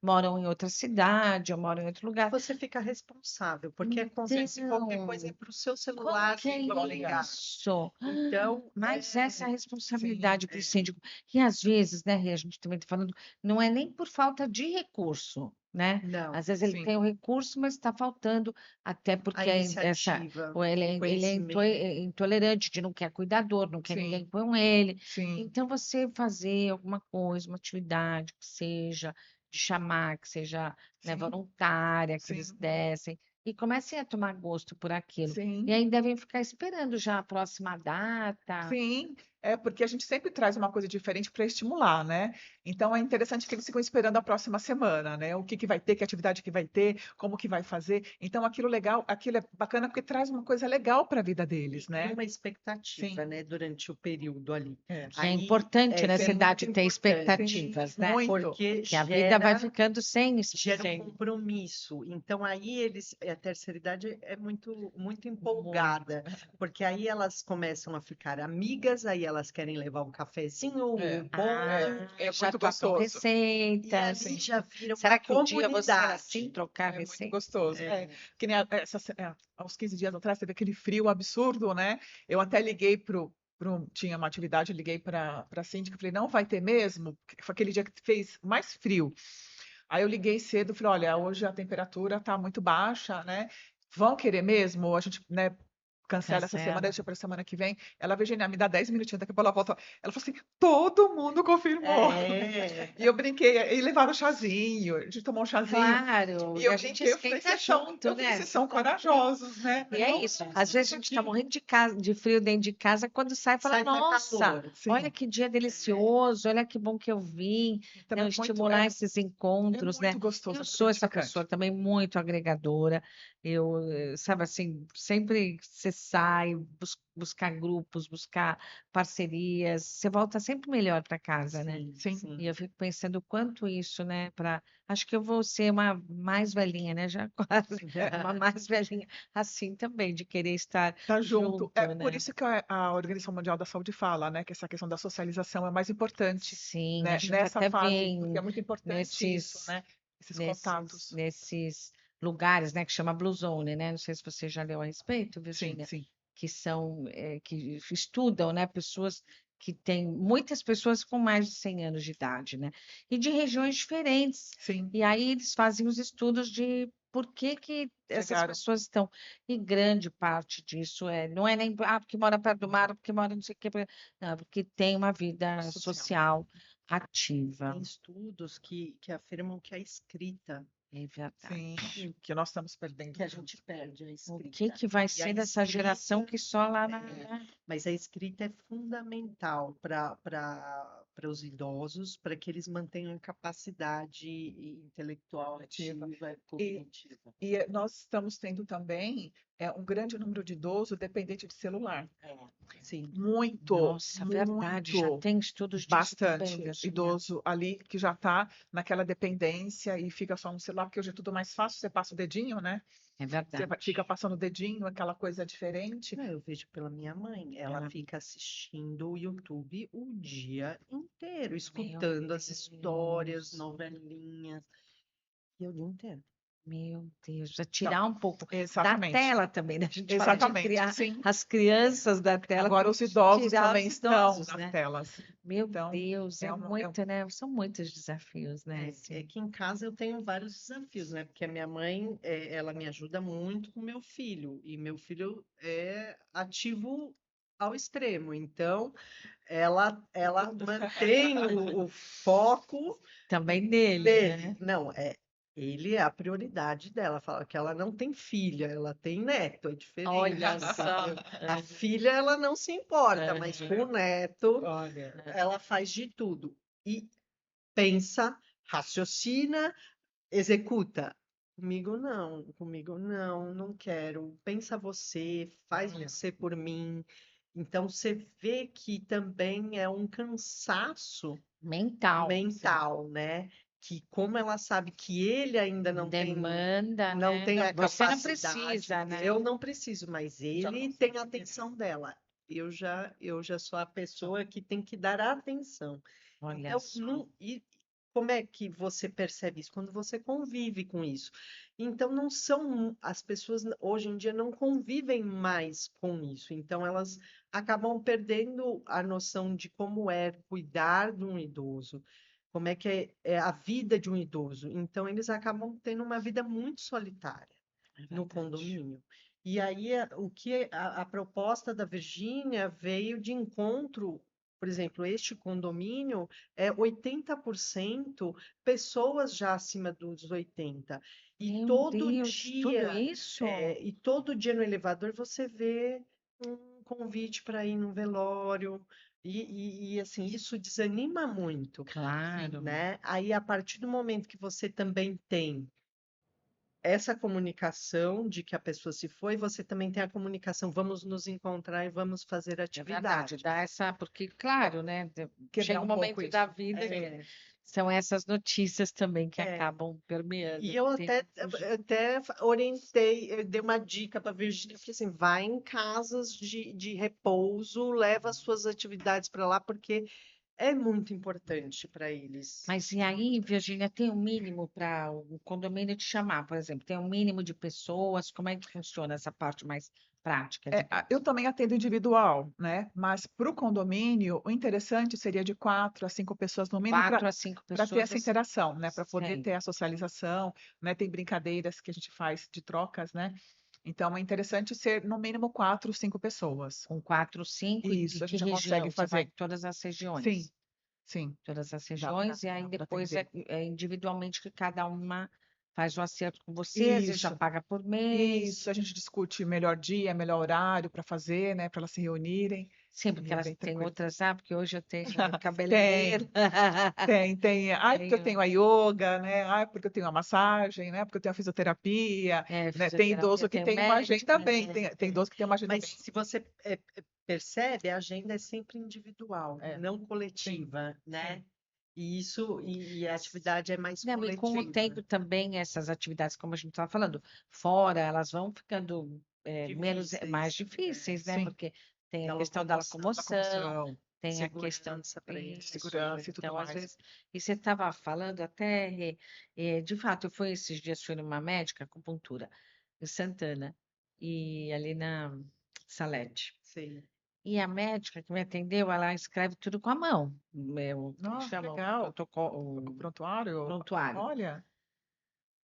[SPEAKER 1] moram em outra cidade, ou moram em outro lugar.
[SPEAKER 2] Você fica responsável, porque acontece qualquer coisa é
[SPEAKER 1] Então,
[SPEAKER 2] para o seu
[SPEAKER 1] como
[SPEAKER 2] celular
[SPEAKER 1] que é
[SPEAKER 2] que vão ligar.
[SPEAKER 1] isso?
[SPEAKER 2] Então,
[SPEAKER 1] Mas essa é a
[SPEAKER 3] Sim,
[SPEAKER 1] responsabilidade do
[SPEAKER 2] é,
[SPEAKER 1] síndico. E às vezes, né, Rê, a gente também está falando, não é nem por falta de recurso, né?
[SPEAKER 2] não,
[SPEAKER 1] Às vezes ele
[SPEAKER 3] sim,
[SPEAKER 1] tem o recurso, mas está faltando, até
[SPEAKER 2] a
[SPEAKER 1] porque
[SPEAKER 2] iniciativa,
[SPEAKER 1] ou
[SPEAKER 2] o
[SPEAKER 1] ele é
[SPEAKER 2] conhecimento.
[SPEAKER 1] intolerante, de não quer cuidador, não quer ninguém
[SPEAKER 3] sim,
[SPEAKER 1] com ele.
[SPEAKER 3] sim,
[SPEAKER 1] Então, você fazer alguma coisa, uma atividade que seja de chamar, que seja, né,
[SPEAKER 3] sim,
[SPEAKER 1] voluntária, que eles
[SPEAKER 3] sim,
[SPEAKER 1] dessem, e comecem a tomar gosto por aquilo. E
[SPEAKER 3] sim.
[SPEAKER 1] aí devem ficar esperando já a próxima data.
[SPEAKER 3] Sim, é porque a gente sempre traz uma coisa diferente para estimular, né? Então é interessante que eles ficam esperando a próxima semana, né? O que que vai ter, que atividade que vai ter, como que vai fazer. Então aquilo legal, aquilo é bacana porque traz uma coisa legal para a vida
[SPEAKER 2] E
[SPEAKER 3] deles,
[SPEAKER 2] cria
[SPEAKER 3] né?
[SPEAKER 2] uma
[SPEAKER 3] Sim,
[SPEAKER 2] expectativa, né, durante o período ali.
[SPEAKER 3] é.
[SPEAKER 1] Que é
[SPEAKER 2] Aí
[SPEAKER 1] importante
[SPEAKER 2] é,
[SPEAKER 1] nessa
[SPEAKER 2] é muito
[SPEAKER 1] idade ter
[SPEAKER 2] importante,
[SPEAKER 3] Sim,
[SPEAKER 1] expectativas, né?
[SPEAKER 3] muito.
[SPEAKER 2] porque
[SPEAKER 1] Que a vida vai
[SPEAKER 2] gera
[SPEAKER 1] ficando
[SPEAKER 2] gera um
[SPEAKER 1] sem
[SPEAKER 2] compromisso. Então aí a terceira idade é muito
[SPEAKER 1] muito.
[SPEAKER 2] empolgada, porque aí elas começam a ficar amigas, aí elas querem levar um cafezinho,
[SPEAKER 3] É,
[SPEAKER 2] um bolo,
[SPEAKER 3] é
[SPEAKER 1] Já
[SPEAKER 3] muito
[SPEAKER 1] trocam
[SPEAKER 3] gostoso.
[SPEAKER 2] e
[SPEAKER 1] receitas.
[SPEAKER 2] ali
[SPEAKER 3] Sim,
[SPEAKER 2] já vira uma
[SPEAKER 1] Será que um dia você era assim,
[SPEAKER 2] comunidade.
[SPEAKER 1] trocar
[SPEAKER 3] é muito
[SPEAKER 1] receita?
[SPEAKER 3] gostoso. É,
[SPEAKER 2] É,
[SPEAKER 3] que nem há uns 15 dias atrás teve aquele frio absurdo, né? Eu até liguei tinha uma atividade, eu liguei para a síndica, falei, não vai ter mesmo? Porque foi aquele dia que fez mais frio. Aí eu liguei cedo, falei, olha, hoje a temperatura está muito baixa, né? Vão querer mesmo? A gente, né, cancela essa semana,
[SPEAKER 1] Cancela.
[SPEAKER 3] deixa para a semana que vem. Ela, Virginia, me dá 10 minutinhos, daqui a pouco ela volta. Ela falou assim, todo mundo confirmou.
[SPEAKER 2] é,
[SPEAKER 3] E eu brinquei, e levaram chazinho, a gente tomou um chazinho.
[SPEAKER 1] Claro,
[SPEAKER 3] E
[SPEAKER 1] e
[SPEAKER 3] eu
[SPEAKER 1] a gente
[SPEAKER 3] brinquei, eu falei,
[SPEAKER 1] esquenta junto,
[SPEAKER 3] eu falei,
[SPEAKER 1] né?
[SPEAKER 3] vocês são corajosos, né?
[SPEAKER 1] E é
[SPEAKER 3] Não,
[SPEAKER 1] isso.
[SPEAKER 3] não,
[SPEAKER 1] Às vezes
[SPEAKER 3] estamos
[SPEAKER 1] a gente está
[SPEAKER 3] aqui.
[SPEAKER 1] morrendo de frio dentro de casa, quando sai, fala:
[SPEAKER 2] sai com
[SPEAKER 1] Nossa,
[SPEAKER 2] calor.
[SPEAKER 1] olha
[SPEAKER 3] Sim,
[SPEAKER 1] que dia
[SPEAKER 2] É,
[SPEAKER 1] delicioso, olha que bom que eu vim.
[SPEAKER 3] então
[SPEAKER 1] Não, estimular esses
[SPEAKER 3] é
[SPEAKER 1] encontros, né?
[SPEAKER 3] muito gostoso,
[SPEAKER 1] Eu
[SPEAKER 3] é muito
[SPEAKER 1] sou essa pessoa
[SPEAKER 3] gratificante.
[SPEAKER 1] também muito agregadora. Eu, sabe assim, sempre você sai, buscar grupos, buscar parcerias, você volta sempre melhor para casa, né?
[SPEAKER 2] sim,
[SPEAKER 3] Sim,
[SPEAKER 1] E
[SPEAKER 2] sim.
[SPEAKER 1] eu fico pensando o quanto isso, né? Acho que eu vou ser uma mais velhinha, né? Já quase
[SPEAKER 3] é,
[SPEAKER 1] uma mais velhinha assim também, de querer estar
[SPEAKER 3] tá junto. É
[SPEAKER 1] junto,
[SPEAKER 3] por
[SPEAKER 1] né?
[SPEAKER 3] isso que a Organização Mundial da Saúde fala, né, que essa questão da socialização é mais importante,
[SPEAKER 1] Sim, a
[SPEAKER 3] né,
[SPEAKER 1] gente
[SPEAKER 3] nessa
[SPEAKER 1] até vê
[SPEAKER 3] fase, porque é muito importante isso,
[SPEAKER 1] nesses,
[SPEAKER 3] né, esses contatos.
[SPEAKER 1] nesses lugares, né, que chama Blue Zone, né? Não sei se você já leu a respeito,
[SPEAKER 3] Sim,
[SPEAKER 1] Virgínia,
[SPEAKER 3] sim,
[SPEAKER 1] que são, que estudam, né, pessoas que têm, muitas pessoas com mais de 100 anos de idade, né? E de regiões diferentes.
[SPEAKER 3] sim,
[SPEAKER 1] E aí eles fazem os estudos de por que que essas
[SPEAKER 3] chegaram.
[SPEAKER 1] pessoas estão. E grande parte disso não é nem porque mora perto do mar, porque mora não sei o quê, não, porque tem uma vida
[SPEAKER 3] Social.
[SPEAKER 1] social ativa.
[SPEAKER 2] Tem estudos que afirmam que a escrita,
[SPEAKER 1] É
[SPEAKER 3] Sim,
[SPEAKER 1] verdade.
[SPEAKER 3] que nós estamos perdendo
[SPEAKER 2] que a gente
[SPEAKER 3] tanto.
[SPEAKER 2] perde a
[SPEAKER 1] O
[SPEAKER 2] escrita.
[SPEAKER 1] que vai
[SPEAKER 2] E a
[SPEAKER 1] ser dessa geração
[SPEAKER 2] escrita,
[SPEAKER 1] que só lá na.
[SPEAKER 2] é, mas a escrita é fundamental para os idosos, para que eles mantenham a capacidade intelectual
[SPEAKER 3] Ativa.
[SPEAKER 2] ativa,
[SPEAKER 3] E,
[SPEAKER 2] cognitiva.
[SPEAKER 3] nós estamos tendo também um grande número de idosos dependente de celular.
[SPEAKER 2] É, sim.
[SPEAKER 3] Muito,
[SPEAKER 1] Nossa, verdade, já
[SPEAKER 3] muito,
[SPEAKER 1] tem estudos disso também,
[SPEAKER 3] bastante
[SPEAKER 1] Virginia.
[SPEAKER 3] idoso ali que já está naquela dependência e fica só no celular, porque hoje é tudo mais fácil, você passa o dedinho, né?
[SPEAKER 1] É
[SPEAKER 3] Você
[SPEAKER 1] verdade.
[SPEAKER 3] fica passando o dedinho, aquela coisa diferente.
[SPEAKER 2] Não, eu vejo pela minha mãe, ela
[SPEAKER 1] Ela,
[SPEAKER 2] fica assistindo o YouTube o dia inteiro,
[SPEAKER 1] meu
[SPEAKER 2] escutando as histórias,
[SPEAKER 1] Deus,
[SPEAKER 2] novelinhas, e o dia inteiro.
[SPEAKER 1] meu Deus. Precisa
[SPEAKER 3] Não,
[SPEAKER 1] tirar um pouco da
[SPEAKER 3] exatamente,
[SPEAKER 1] tela também, né? A gente fala de
[SPEAKER 3] exatamente,
[SPEAKER 1] criar
[SPEAKER 3] sim.
[SPEAKER 1] as crianças da tela,
[SPEAKER 3] Agora
[SPEAKER 1] tem
[SPEAKER 3] os
[SPEAKER 1] que
[SPEAKER 3] idosos
[SPEAKER 1] tirar
[SPEAKER 3] também
[SPEAKER 1] os
[SPEAKER 3] estão
[SPEAKER 1] idosos,
[SPEAKER 3] nas
[SPEAKER 1] né?
[SPEAKER 3] telas.
[SPEAKER 1] Meu
[SPEAKER 3] Então,
[SPEAKER 1] Deus, é muito, né? São muitos desafios, né?
[SPEAKER 2] É
[SPEAKER 1] Assim.
[SPEAKER 2] que em casa eu tenho vários desafios, né? Porque a minha mãe, ela me ajuda muito com meu filho, e meu filho é ativo ao extremo, então ela mantém o foco
[SPEAKER 1] Também nele,
[SPEAKER 2] nele.
[SPEAKER 1] né?
[SPEAKER 2] Não, ele é a prioridade dela. Fala que ela não tem filha, ela tem neto, é diferente,
[SPEAKER 1] Olha só.
[SPEAKER 2] entendeu? A filha ela não se importa, mas com
[SPEAKER 1] Aham.
[SPEAKER 2] o neto
[SPEAKER 3] olha,
[SPEAKER 2] ela faz de tudo. E pensa, raciocina, executa. Comigo não, não quero. Pensa você, faz
[SPEAKER 3] olha,
[SPEAKER 2] você por mim. Então você vê que também é um cansaço
[SPEAKER 1] Mental.
[SPEAKER 3] sim,
[SPEAKER 2] mental, né? Que como ela sabe que ele ainda
[SPEAKER 1] Demanda,
[SPEAKER 2] não
[SPEAKER 1] né?
[SPEAKER 2] tem
[SPEAKER 1] Não,
[SPEAKER 2] a
[SPEAKER 1] você não
[SPEAKER 2] capacidade,
[SPEAKER 1] precisa, né?
[SPEAKER 2] eu não preciso, mas
[SPEAKER 3] já
[SPEAKER 2] ele
[SPEAKER 3] consegue.
[SPEAKER 2] tem a atenção dela. eu já sou a pessoa que tem que dar atenção.
[SPEAKER 1] Olha
[SPEAKER 2] Então,
[SPEAKER 1] só.
[SPEAKER 2] e como é que você percebe isso? Quando você convive com isso. Então, não são, as pessoas hoje em dia não convivem mais com isso. Então, elas acabam perdendo a noção de como é cuidar de um idoso, como é que é a vida de um idoso. Então, eles acabam tendo uma vida muito solitária
[SPEAKER 1] É
[SPEAKER 2] no
[SPEAKER 1] verdade.
[SPEAKER 2] condomínio. E aí, a proposta da Virgínia veio de encontro, por exemplo, este condomínio é 80% pessoas já acima dos 80. E
[SPEAKER 1] Meu
[SPEAKER 2] todo
[SPEAKER 1] Deus, tudo
[SPEAKER 2] dia,
[SPEAKER 1] isso?
[SPEAKER 2] e todo dia no elevador você vê um convite para ir no velório. Assim, isso desanima muito,
[SPEAKER 1] Claro.
[SPEAKER 2] né? Aí, a partir do momento que você também tem essa comunicação de que a pessoa se foi, você também tem a comunicação, vamos nos encontrar e vamos fazer
[SPEAKER 1] É verdade,
[SPEAKER 2] atividade.
[SPEAKER 1] dá essa, porque, claro, né?
[SPEAKER 3] Quebrar
[SPEAKER 1] Chega um
[SPEAKER 3] um pouco
[SPEAKER 1] momento da
[SPEAKER 3] isso.
[SPEAKER 1] vida que
[SPEAKER 2] É,
[SPEAKER 1] são essas notícias também que
[SPEAKER 2] é.
[SPEAKER 1] acabam permeando,
[SPEAKER 2] E
[SPEAKER 1] não
[SPEAKER 2] eu
[SPEAKER 1] tem
[SPEAKER 2] até,
[SPEAKER 1] como fugir.
[SPEAKER 2] até orientei, eu dei uma dica para a Virgínia, eu falei assim, vai em casas de repouso, leva as suas atividades para lá, porque é muito importante para eles.
[SPEAKER 1] Mas e aí, Virgínia, tem um mínimo para o condomínio te chamar, por exemplo, tem um mínimo de pessoas, como é que funciona essa parte mais prática,
[SPEAKER 3] Eu
[SPEAKER 1] digamos?
[SPEAKER 3] também atendo individual, né? Mas para o condomínio, o interessante seria de 4 a 5 pessoas no mínimo
[SPEAKER 1] Quatro a cinco
[SPEAKER 3] para ter
[SPEAKER 1] pessoas
[SPEAKER 3] essa
[SPEAKER 1] você
[SPEAKER 3] interação, né? Para poder
[SPEAKER 1] tem.
[SPEAKER 3] ter a socialização, né? Tem brincadeiras que a gente faz de trocas, né? Então é interessante ser no mínimo 4, 5 pessoas.
[SPEAKER 1] Com quatro, cinco, e
[SPEAKER 3] Isso, a
[SPEAKER 1] que
[SPEAKER 3] gente já consegue
[SPEAKER 1] região? Você vai
[SPEAKER 3] fazer.
[SPEAKER 1] em todas as
[SPEAKER 3] Sim,
[SPEAKER 1] regiões.
[SPEAKER 3] sim,
[SPEAKER 1] Todas as
[SPEAKER 3] dá
[SPEAKER 1] regiões, e aí
[SPEAKER 3] para
[SPEAKER 1] depois
[SPEAKER 3] atender.
[SPEAKER 1] é individualmente que cada uma faz o acerto com você, às vezes já
[SPEAKER 3] Isso,
[SPEAKER 1] paga por mês,
[SPEAKER 3] isso. A gente discute melhor dia, melhor horário para fazer, né? Para elas se reunirem.
[SPEAKER 1] sim, porque
[SPEAKER 3] E é
[SPEAKER 1] elas
[SPEAKER 3] bem
[SPEAKER 1] têm
[SPEAKER 3] tranquilo.
[SPEAKER 1] outras, porque hoje eu tenho
[SPEAKER 3] Tem.
[SPEAKER 1] cabeleireiro,
[SPEAKER 3] Tem. Ai, porque eu
[SPEAKER 1] tenho
[SPEAKER 3] tenho a yoga, né? Ai, porque eu tenho a massagem, né? Porque eu tenho a fisioterapia, né? Tem
[SPEAKER 1] fisioterapia,
[SPEAKER 3] idoso que
[SPEAKER 1] tenho
[SPEAKER 3] tem uma
[SPEAKER 1] médico,
[SPEAKER 3] agenda bem, tem
[SPEAKER 2] É.
[SPEAKER 3] idoso que tem uma agenda
[SPEAKER 2] Mas
[SPEAKER 3] bem.
[SPEAKER 2] se você percebe, a agenda é sempre individual,
[SPEAKER 3] É,
[SPEAKER 2] não
[SPEAKER 3] sim,
[SPEAKER 2] coletiva, né?
[SPEAKER 3] sim.
[SPEAKER 2] E a atividade é mais
[SPEAKER 1] não, e com o
[SPEAKER 2] coletiva.
[SPEAKER 1] tempo também essas atividades, como a gente estava falando, fora, elas vão ficando menos, mais
[SPEAKER 2] Difíceis,
[SPEAKER 1] difíceis, né?
[SPEAKER 3] Sim,
[SPEAKER 1] Porque tem a
[SPEAKER 2] da
[SPEAKER 1] questão da
[SPEAKER 2] locomoção,
[SPEAKER 1] locomoção,
[SPEAKER 3] locomoção,
[SPEAKER 1] tem a questão
[SPEAKER 2] segurança para
[SPEAKER 3] de
[SPEAKER 2] eles.
[SPEAKER 1] isso.
[SPEAKER 3] segurança e tudo
[SPEAKER 1] Então, às
[SPEAKER 3] mais.
[SPEAKER 1] vezes, e você estava falando até, de fato, eu fui esses dias, fui numa médica, acupuntura, em Santana, e ali na Salete.
[SPEAKER 2] Sim.
[SPEAKER 1] E a médica que me atendeu, ela escreve tudo com a mão, como
[SPEAKER 3] Nossa, que
[SPEAKER 1] chama o
[SPEAKER 3] legal.
[SPEAKER 1] protocolo,
[SPEAKER 3] O
[SPEAKER 1] o
[SPEAKER 3] prontuário,
[SPEAKER 1] prontuário,
[SPEAKER 3] olha,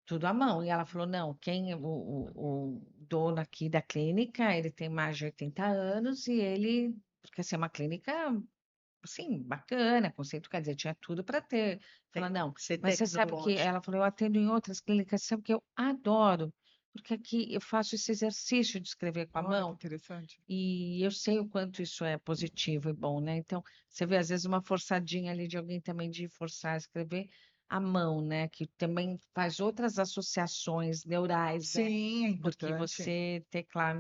[SPEAKER 1] tudo à mão. E ela falou, não, o dono aqui da clínica, ele tem mais de 80 anos e ele, porque assim, é uma clínica assim, bacana, conceito, quer dizer, tinha tudo para ter. Fala, não,
[SPEAKER 2] Ser
[SPEAKER 1] mas você sabe que
[SPEAKER 2] tecnológico.
[SPEAKER 1] ela falou, eu atendo em outras clínicas, sabe que eu adoro, porque aqui eu faço esse exercício de escrever com a
[SPEAKER 3] olha que
[SPEAKER 1] mão
[SPEAKER 3] interessante.
[SPEAKER 1] e eu sei o quanto isso é positivo e bom, né? Então, você vê às vezes uma forçadinha ali de alguém também de forçar a escrever a mão, né? Que também faz outras associações neurais, né?
[SPEAKER 3] Sim, é
[SPEAKER 1] Do que
[SPEAKER 3] importante
[SPEAKER 1] você teclar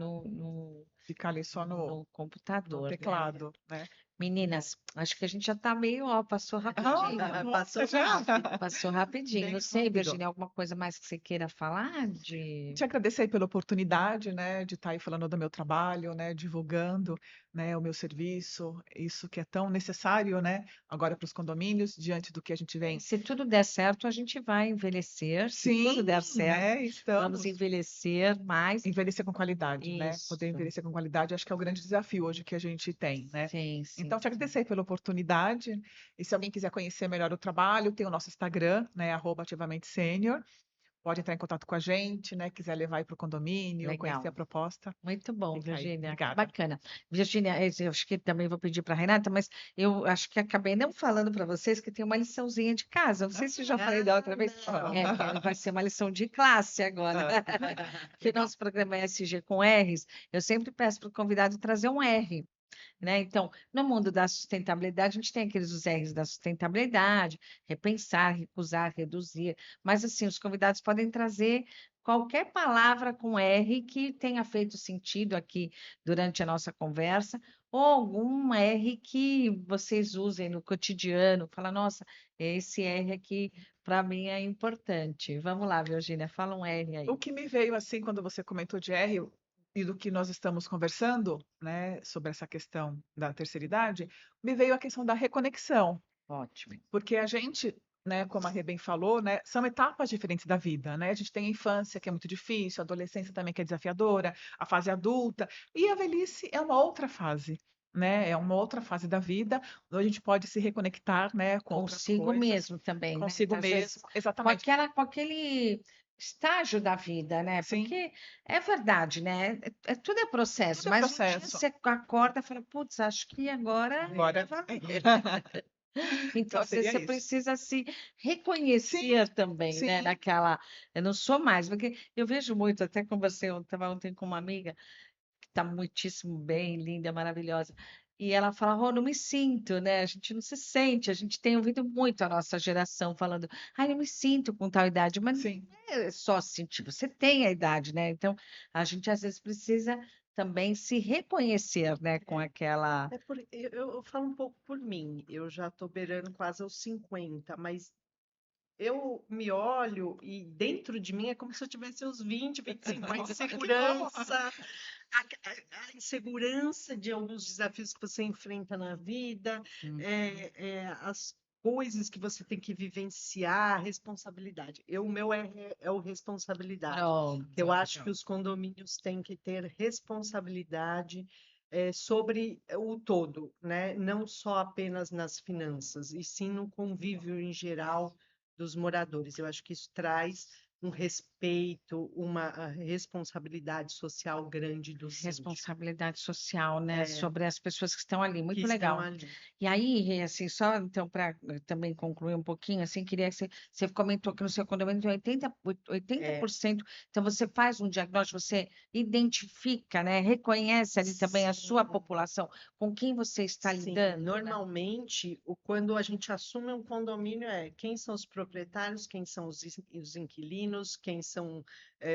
[SPEAKER 3] ficar ali só
[SPEAKER 1] no
[SPEAKER 3] no
[SPEAKER 1] computador, né?
[SPEAKER 3] teclado, né?
[SPEAKER 1] Meninas, acho que a gente já tá meio, ó, passou rapidinho.
[SPEAKER 3] Nossa,
[SPEAKER 2] Passou
[SPEAKER 3] já?
[SPEAKER 2] rápido.
[SPEAKER 1] Passou rapidinho.
[SPEAKER 3] Bem
[SPEAKER 1] Não sei,
[SPEAKER 3] rápido.
[SPEAKER 1] Virginia, alguma coisa mais que você queira falar de.
[SPEAKER 3] Te agradecer aí pela oportunidade, né, de estar aí falando do meu trabalho, né, divulgando, né, o meu serviço, isso que é tão necessário, né, agora para os condomínios, diante do que a gente vem.
[SPEAKER 1] Se tudo der certo, a gente vai envelhecer. Se tudo
[SPEAKER 3] Sim,
[SPEAKER 1] der certo,
[SPEAKER 3] né,
[SPEAKER 1] vamos
[SPEAKER 3] estamos.
[SPEAKER 1] envelhecer mais.
[SPEAKER 3] Envelhecer com qualidade, né? Poder
[SPEAKER 1] Isso.
[SPEAKER 3] envelhecer com qualidade, acho que é o grande desafio hoje que a gente tem, né?
[SPEAKER 1] Sim, sim,
[SPEAKER 3] Então, te
[SPEAKER 1] sim.
[SPEAKER 3] agradecer aí pela oportunidade. E se alguém quiser conhecer melhor o trabalho, tem o nosso Instagram, né? @ativamente sênior. Pode entrar em contato com a gente, né? Quiser levar aí para o condomínio, conhecer a
[SPEAKER 1] Legal.
[SPEAKER 3] proposta,
[SPEAKER 1] Muito bom,
[SPEAKER 3] fica aí.
[SPEAKER 1] Virginia. Que
[SPEAKER 3] Obrigada.
[SPEAKER 1] bacana. Virginia, eu acho que também vou pedir para a Renata, mas eu acho que acabei não falando para vocês que tem uma liçãozinha de casa. Não sei se eu já falei da outra vez.
[SPEAKER 2] Não.
[SPEAKER 1] Porque vai ser uma lição de classe agora. Que o
[SPEAKER 3] Legal.
[SPEAKER 1] nosso programa é SG com R's. Eu sempre peço para o convidado trazer um R. Né? Então, no mundo da sustentabilidade, a gente tem aqueles os R's da sustentabilidade, repensar, recusar, reduzir, mas assim, os convidados podem trazer qualquer palavra com R que tenha feito sentido aqui durante a nossa conversa, ou algum R que vocês usem no cotidiano, fala, nossa, esse R aqui para mim é importante. Vamos lá, Virginia, fala um R
[SPEAKER 3] O
[SPEAKER 1] aí.
[SPEAKER 3] que me veio assim quando você comentou de R, e do que nós estamos conversando, né, sobre essa questão da terceira idade, me veio a questão da reconexão,
[SPEAKER 1] Ótimo.
[SPEAKER 3] porque a gente, né, como a Rê bem falou, né, são etapas diferentes da vida, né? A gente tem a infância, que é muito difícil, a adolescência também, que é desafiadora, a fase adulta, e a velhice é uma outra fase, né? É uma outra fase da vida, onde a gente pode se reconectar, né, com outras
[SPEAKER 1] Consigo
[SPEAKER 3] coisas,
[SPEAKER 1] mesmo também, né?
[SPEAKER 3] consigo
[SPEAKER 1] Às vezes,
[SPEAKER 3] mesmo,
[SPEAKER 1] com
[SPEAKER 3] exatamente.
[SPEAKER 1] com aquele estágio da vida, né?
[SPEAKER 3] Sim,
[SPEAKER 1] Porque é verdade, né? Tudo é processo,
[SPEAKER 3] tudo é
[SPEAKER 1] mas um dia
[SPEAKER 3] processo.
[SPEAKER 1] você acorda e fala, putz, acho que agora
[SPEAKER 3] Agora,
[SPEAKER 1] é valer. Então,
[SPEAKER 3] então
[SPEAKER 1] às vezes,
[SPEAKER 3] seria
[SPEAKER 1] você
[SPEAKER 3] isso.
[SPEAKER 1] precisa se
[SPEAKER 3] Sim,
[SPEAKER 1] reconhecer também, né?
[SPEAKER 3] sim.
[SPEAKER 1] Naquela. Eu não sou mais, porque eu vejo muito, até com você, eu estava ontem com uma amiga que está muitíssimo bem, linda, maravilhosa. E ela fala, oh, não me sinto, né? A gente não se sente, a gente tem ouvido muito a nossa geração falando, ai, não me sinto com tal idade, mas não
[SPEAKER 3] Sim,
[SPEAKER 1] é só sentir, você tem a idade, né? Então, a gente às vezes precisa também se reconhecer, né, com aquela.
[SPEAKER 2] Eu falo um pouco por mim, eu já estou beirando quase aos 50, mas eu me olho e dentro de mim é como se eu tivesse os 20, 25, a
[SPEAKER 3] nossa, que bom!
[SPEAKER 2] insegurança, a insegurança de alguns desafios que você enfrenta na vida, as coisas que você tem que vivenciar, a responsabilidade. O meu é o responsabilidade. Eu
[SPEAKER 1] Pronto.
[SPEAKER 2] acho que os condomínios têm que ter responsabilidade sobre o todo, né? Não só apenas nas finanças, e sim no convívio em geral dos moradores. Eu acho que isso traz um respeito, uma responsabilidade social grande do síndico,
[SPEAKER 1] Responsabilidade social, né,
[SPEAKER 2] é,
[SPEAKER 1] sobre as pessoas que estão ali,
[SPEAKER 2] que
[SPEAKER 1] muito
[SPEAKER 2] estão
[SPEAKER 1] legal.
[SPEAKER 2] ali.
[SPEAKER 1] E aí, Rê, assim, só então para também concluir um pouquinho, assim, queria que você comentou que no seu condomínio tem 80%, então você faz um diagnóstico, você identifica, né, reconhece ali também a sua
[SPEAKER 2] Sim,
[SPEAKER 1] população, com quem você está
[SPEAKER 2] sim.
[SPEAKER 1] lidando, né?
[SPEAKER 2] Normalmente, quando a gente assume um condomínio, quem são os proprietários, quem são os inquilinos, quem são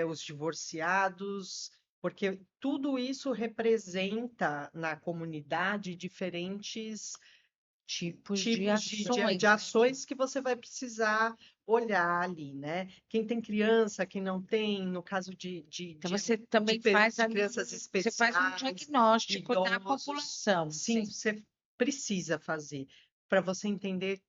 [SPEAKER 2] os divorciados, porque tudo isso representa na comunidade diferentes
[SPEAKER 1] Tipos de
[SPEAKER 2] tipos de
[SPEAKER 1] ações, né?
[SPEAKER 2] ações que você vai precisar olhar ali, né? Quem tem criança, quem não tem, no caso
[SPEAKER 1] Então você também faz
[SPEAKER 2] de
[SPEAKER 1] ali,
[SPEAKER 2] crianças
[SPEAKER 1] você faz um
[SPEAKER 2] especiais,
[SPEAKER 1] diagnóstico da
[SPEAKER 2] idosos,
[SPEAKER 1] população,
[SPEAKER 2] sim,
[SPEAKER 1] sim,
[SPEAKER 2] você precisa fazer para você entender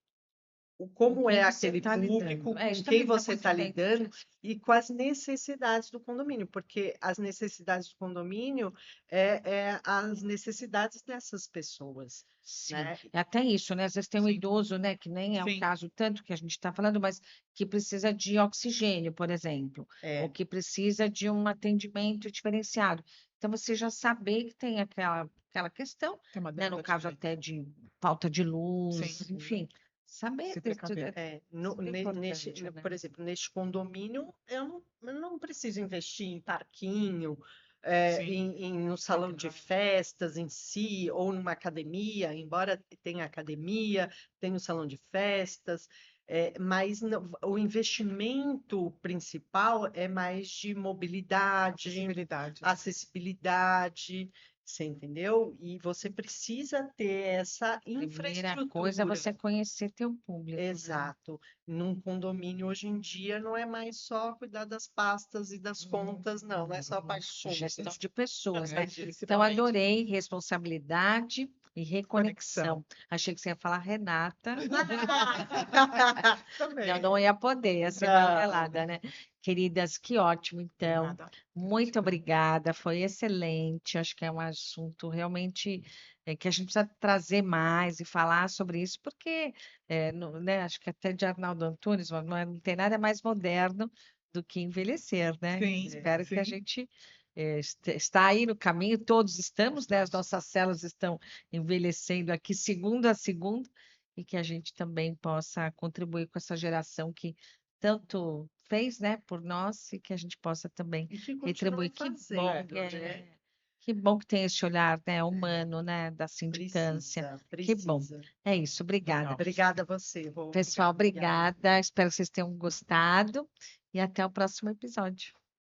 [SPEAKER 1] com
[SPEAKER 2] como
[SPEAKER 1] quem
[SPEAKER 2] é
[SPEAKER 1] você
[SPEAKER 2] aquele
[SPEAKER 1] está
[SPEAKER 2] público,
[SPEAKER 1] lidando. É,
[SPEAKER 2] com
[SPEAKER 1] isso
[SPEAKER 2] quem
[SPEAKER 1] também está
[SPEAKER 2] você
[SPEAKER 1] muito
[SPEAKER 2] está
[SPEAKER 1] bem.
[SPEAKER 2] lidando e com as necessidades do condomínio, porque as necessidades do condomínio é as necessidades dessas pessoas,
[SPEAKER 1] Sim,
[SPEAKER 2] né?
[SPEAKER 1] é até isso, né? Às vezes tem um
[SPEAKER 3] Sim,
[SPEAKER 1] idoso, né, que nem é o
[SPEAKER 3] sim.
[SPEAKER 1] caso tanto que a gente está falando, mas que precisa de oxigênio, por exemplo, ou
[SPEAKER 2] É,
[SPEAKER 1] que precisa de um atendimento diferenciado. Então, você já saber que tem aquela questão,
[SPEAKER 3] Tem uma
[SPEAKER 1] né, no
[SPEAKER 3] demanda
[SPEAKER 1] caso
[SPEAKER 3] diferente.
[SPEAKER 1] até de falta de
[SPEAKER 3] Sim,
[SPEAKER 1] luz, enfim, saber
[SPEAKER 3] se
[SPEAKER 1] disso
[SPEAKER 3] precaver.
[SPEAKER 1] é super importante, né?
[SPEAKER 2] por exemplo, neste condomínio, eu não preciso investir em parquinho,
[SPEAKER 3] Sim,
[SPEAKER 2] no salão de festas em si, ou numa academia, embora tenha academia, tenha o salão de festas, mas o investimento principal é mais de mobilidade,
[SPEAKER 3] acessibilidade.
[SPEAKER 2] acessibilidade, você entendeu? E você precisa ter essa
[SPEAKER 1] Primeira coisa é
[SPEAKER 2] infraestrutura.
[SPEAKER 1] você conhecer teu público, né?
[SPEAKER 2] Exato. Num condomínio hoje em dia não é mais só cuidar das pastas e das contas, não, não é só a parte de
[SPEAKER 1] Isso, gestão
[SPEAKER 2] contas,
[SPEAKER 1] de pessoas,
[SPEAKER 3] É,
[SPEAKER 1] né? Então,
[SPEAKER 3] principalmente
[SPEAKER 1] adorei responsabilidade e
[SPEAKER 3] conexão.
[SPEAKER 1] reconexão. Achei que você ia falar Renata. Não,
[SPEAKER 3] Também.
[SPEAKER 1] não ia poder, ia ser
[SPEAKER 2] Não,
[SPEAKER 1] marmelada, né? Queridas, que ótimo, então.
[SPEAKER 3] Nada.
[SPEAKER 1] Muito obrigada, foi excelente. Acho que é um assunto realmente que a gente precisa trazer mais e falar sobre isso, porque né, acho que até de Arnaldo Antunes, não tem nada mais moderno do que envelhecer, né?
[SPEAKER 3] Sim,
[SPEAKER 1] Espero que a
[SPEAKER 3] sim.
[SPEAKER 1] gente está aí no caminho, todos estamos, né? As nossas células estão envelhecendo aqui segundo a segundo e que a gente também possa contribuir com essa geração que tanto fez, né, por nós e que a gente possa também
[SPEAKER 2] e que
[SPEAKER 1] retribuir.
[SPEAKER 2] continue
[SPEAKER 1] Que bom,
[SPEAKER 2] fazendo, né?
[SPEAKER 1] que bom que tem esse olhar, né, humano, né, da sindicância.
[SPEAKER 2] Precisa,
[SPEAKER 1] Que bom.
[SPEAKER 2] precisa.
[SPEAKER 1] É isso, obrigada.
[SPEAKER 3] Legal.
[SPEAKER 2] Obrigada a você, Rô.
[SPEAKER 1] Pessoal,
[SPEAKER 2] Obrigada.
[SPEAKER 1] obrigada. Espero que vocês tenham gostado e até o próximo episódio.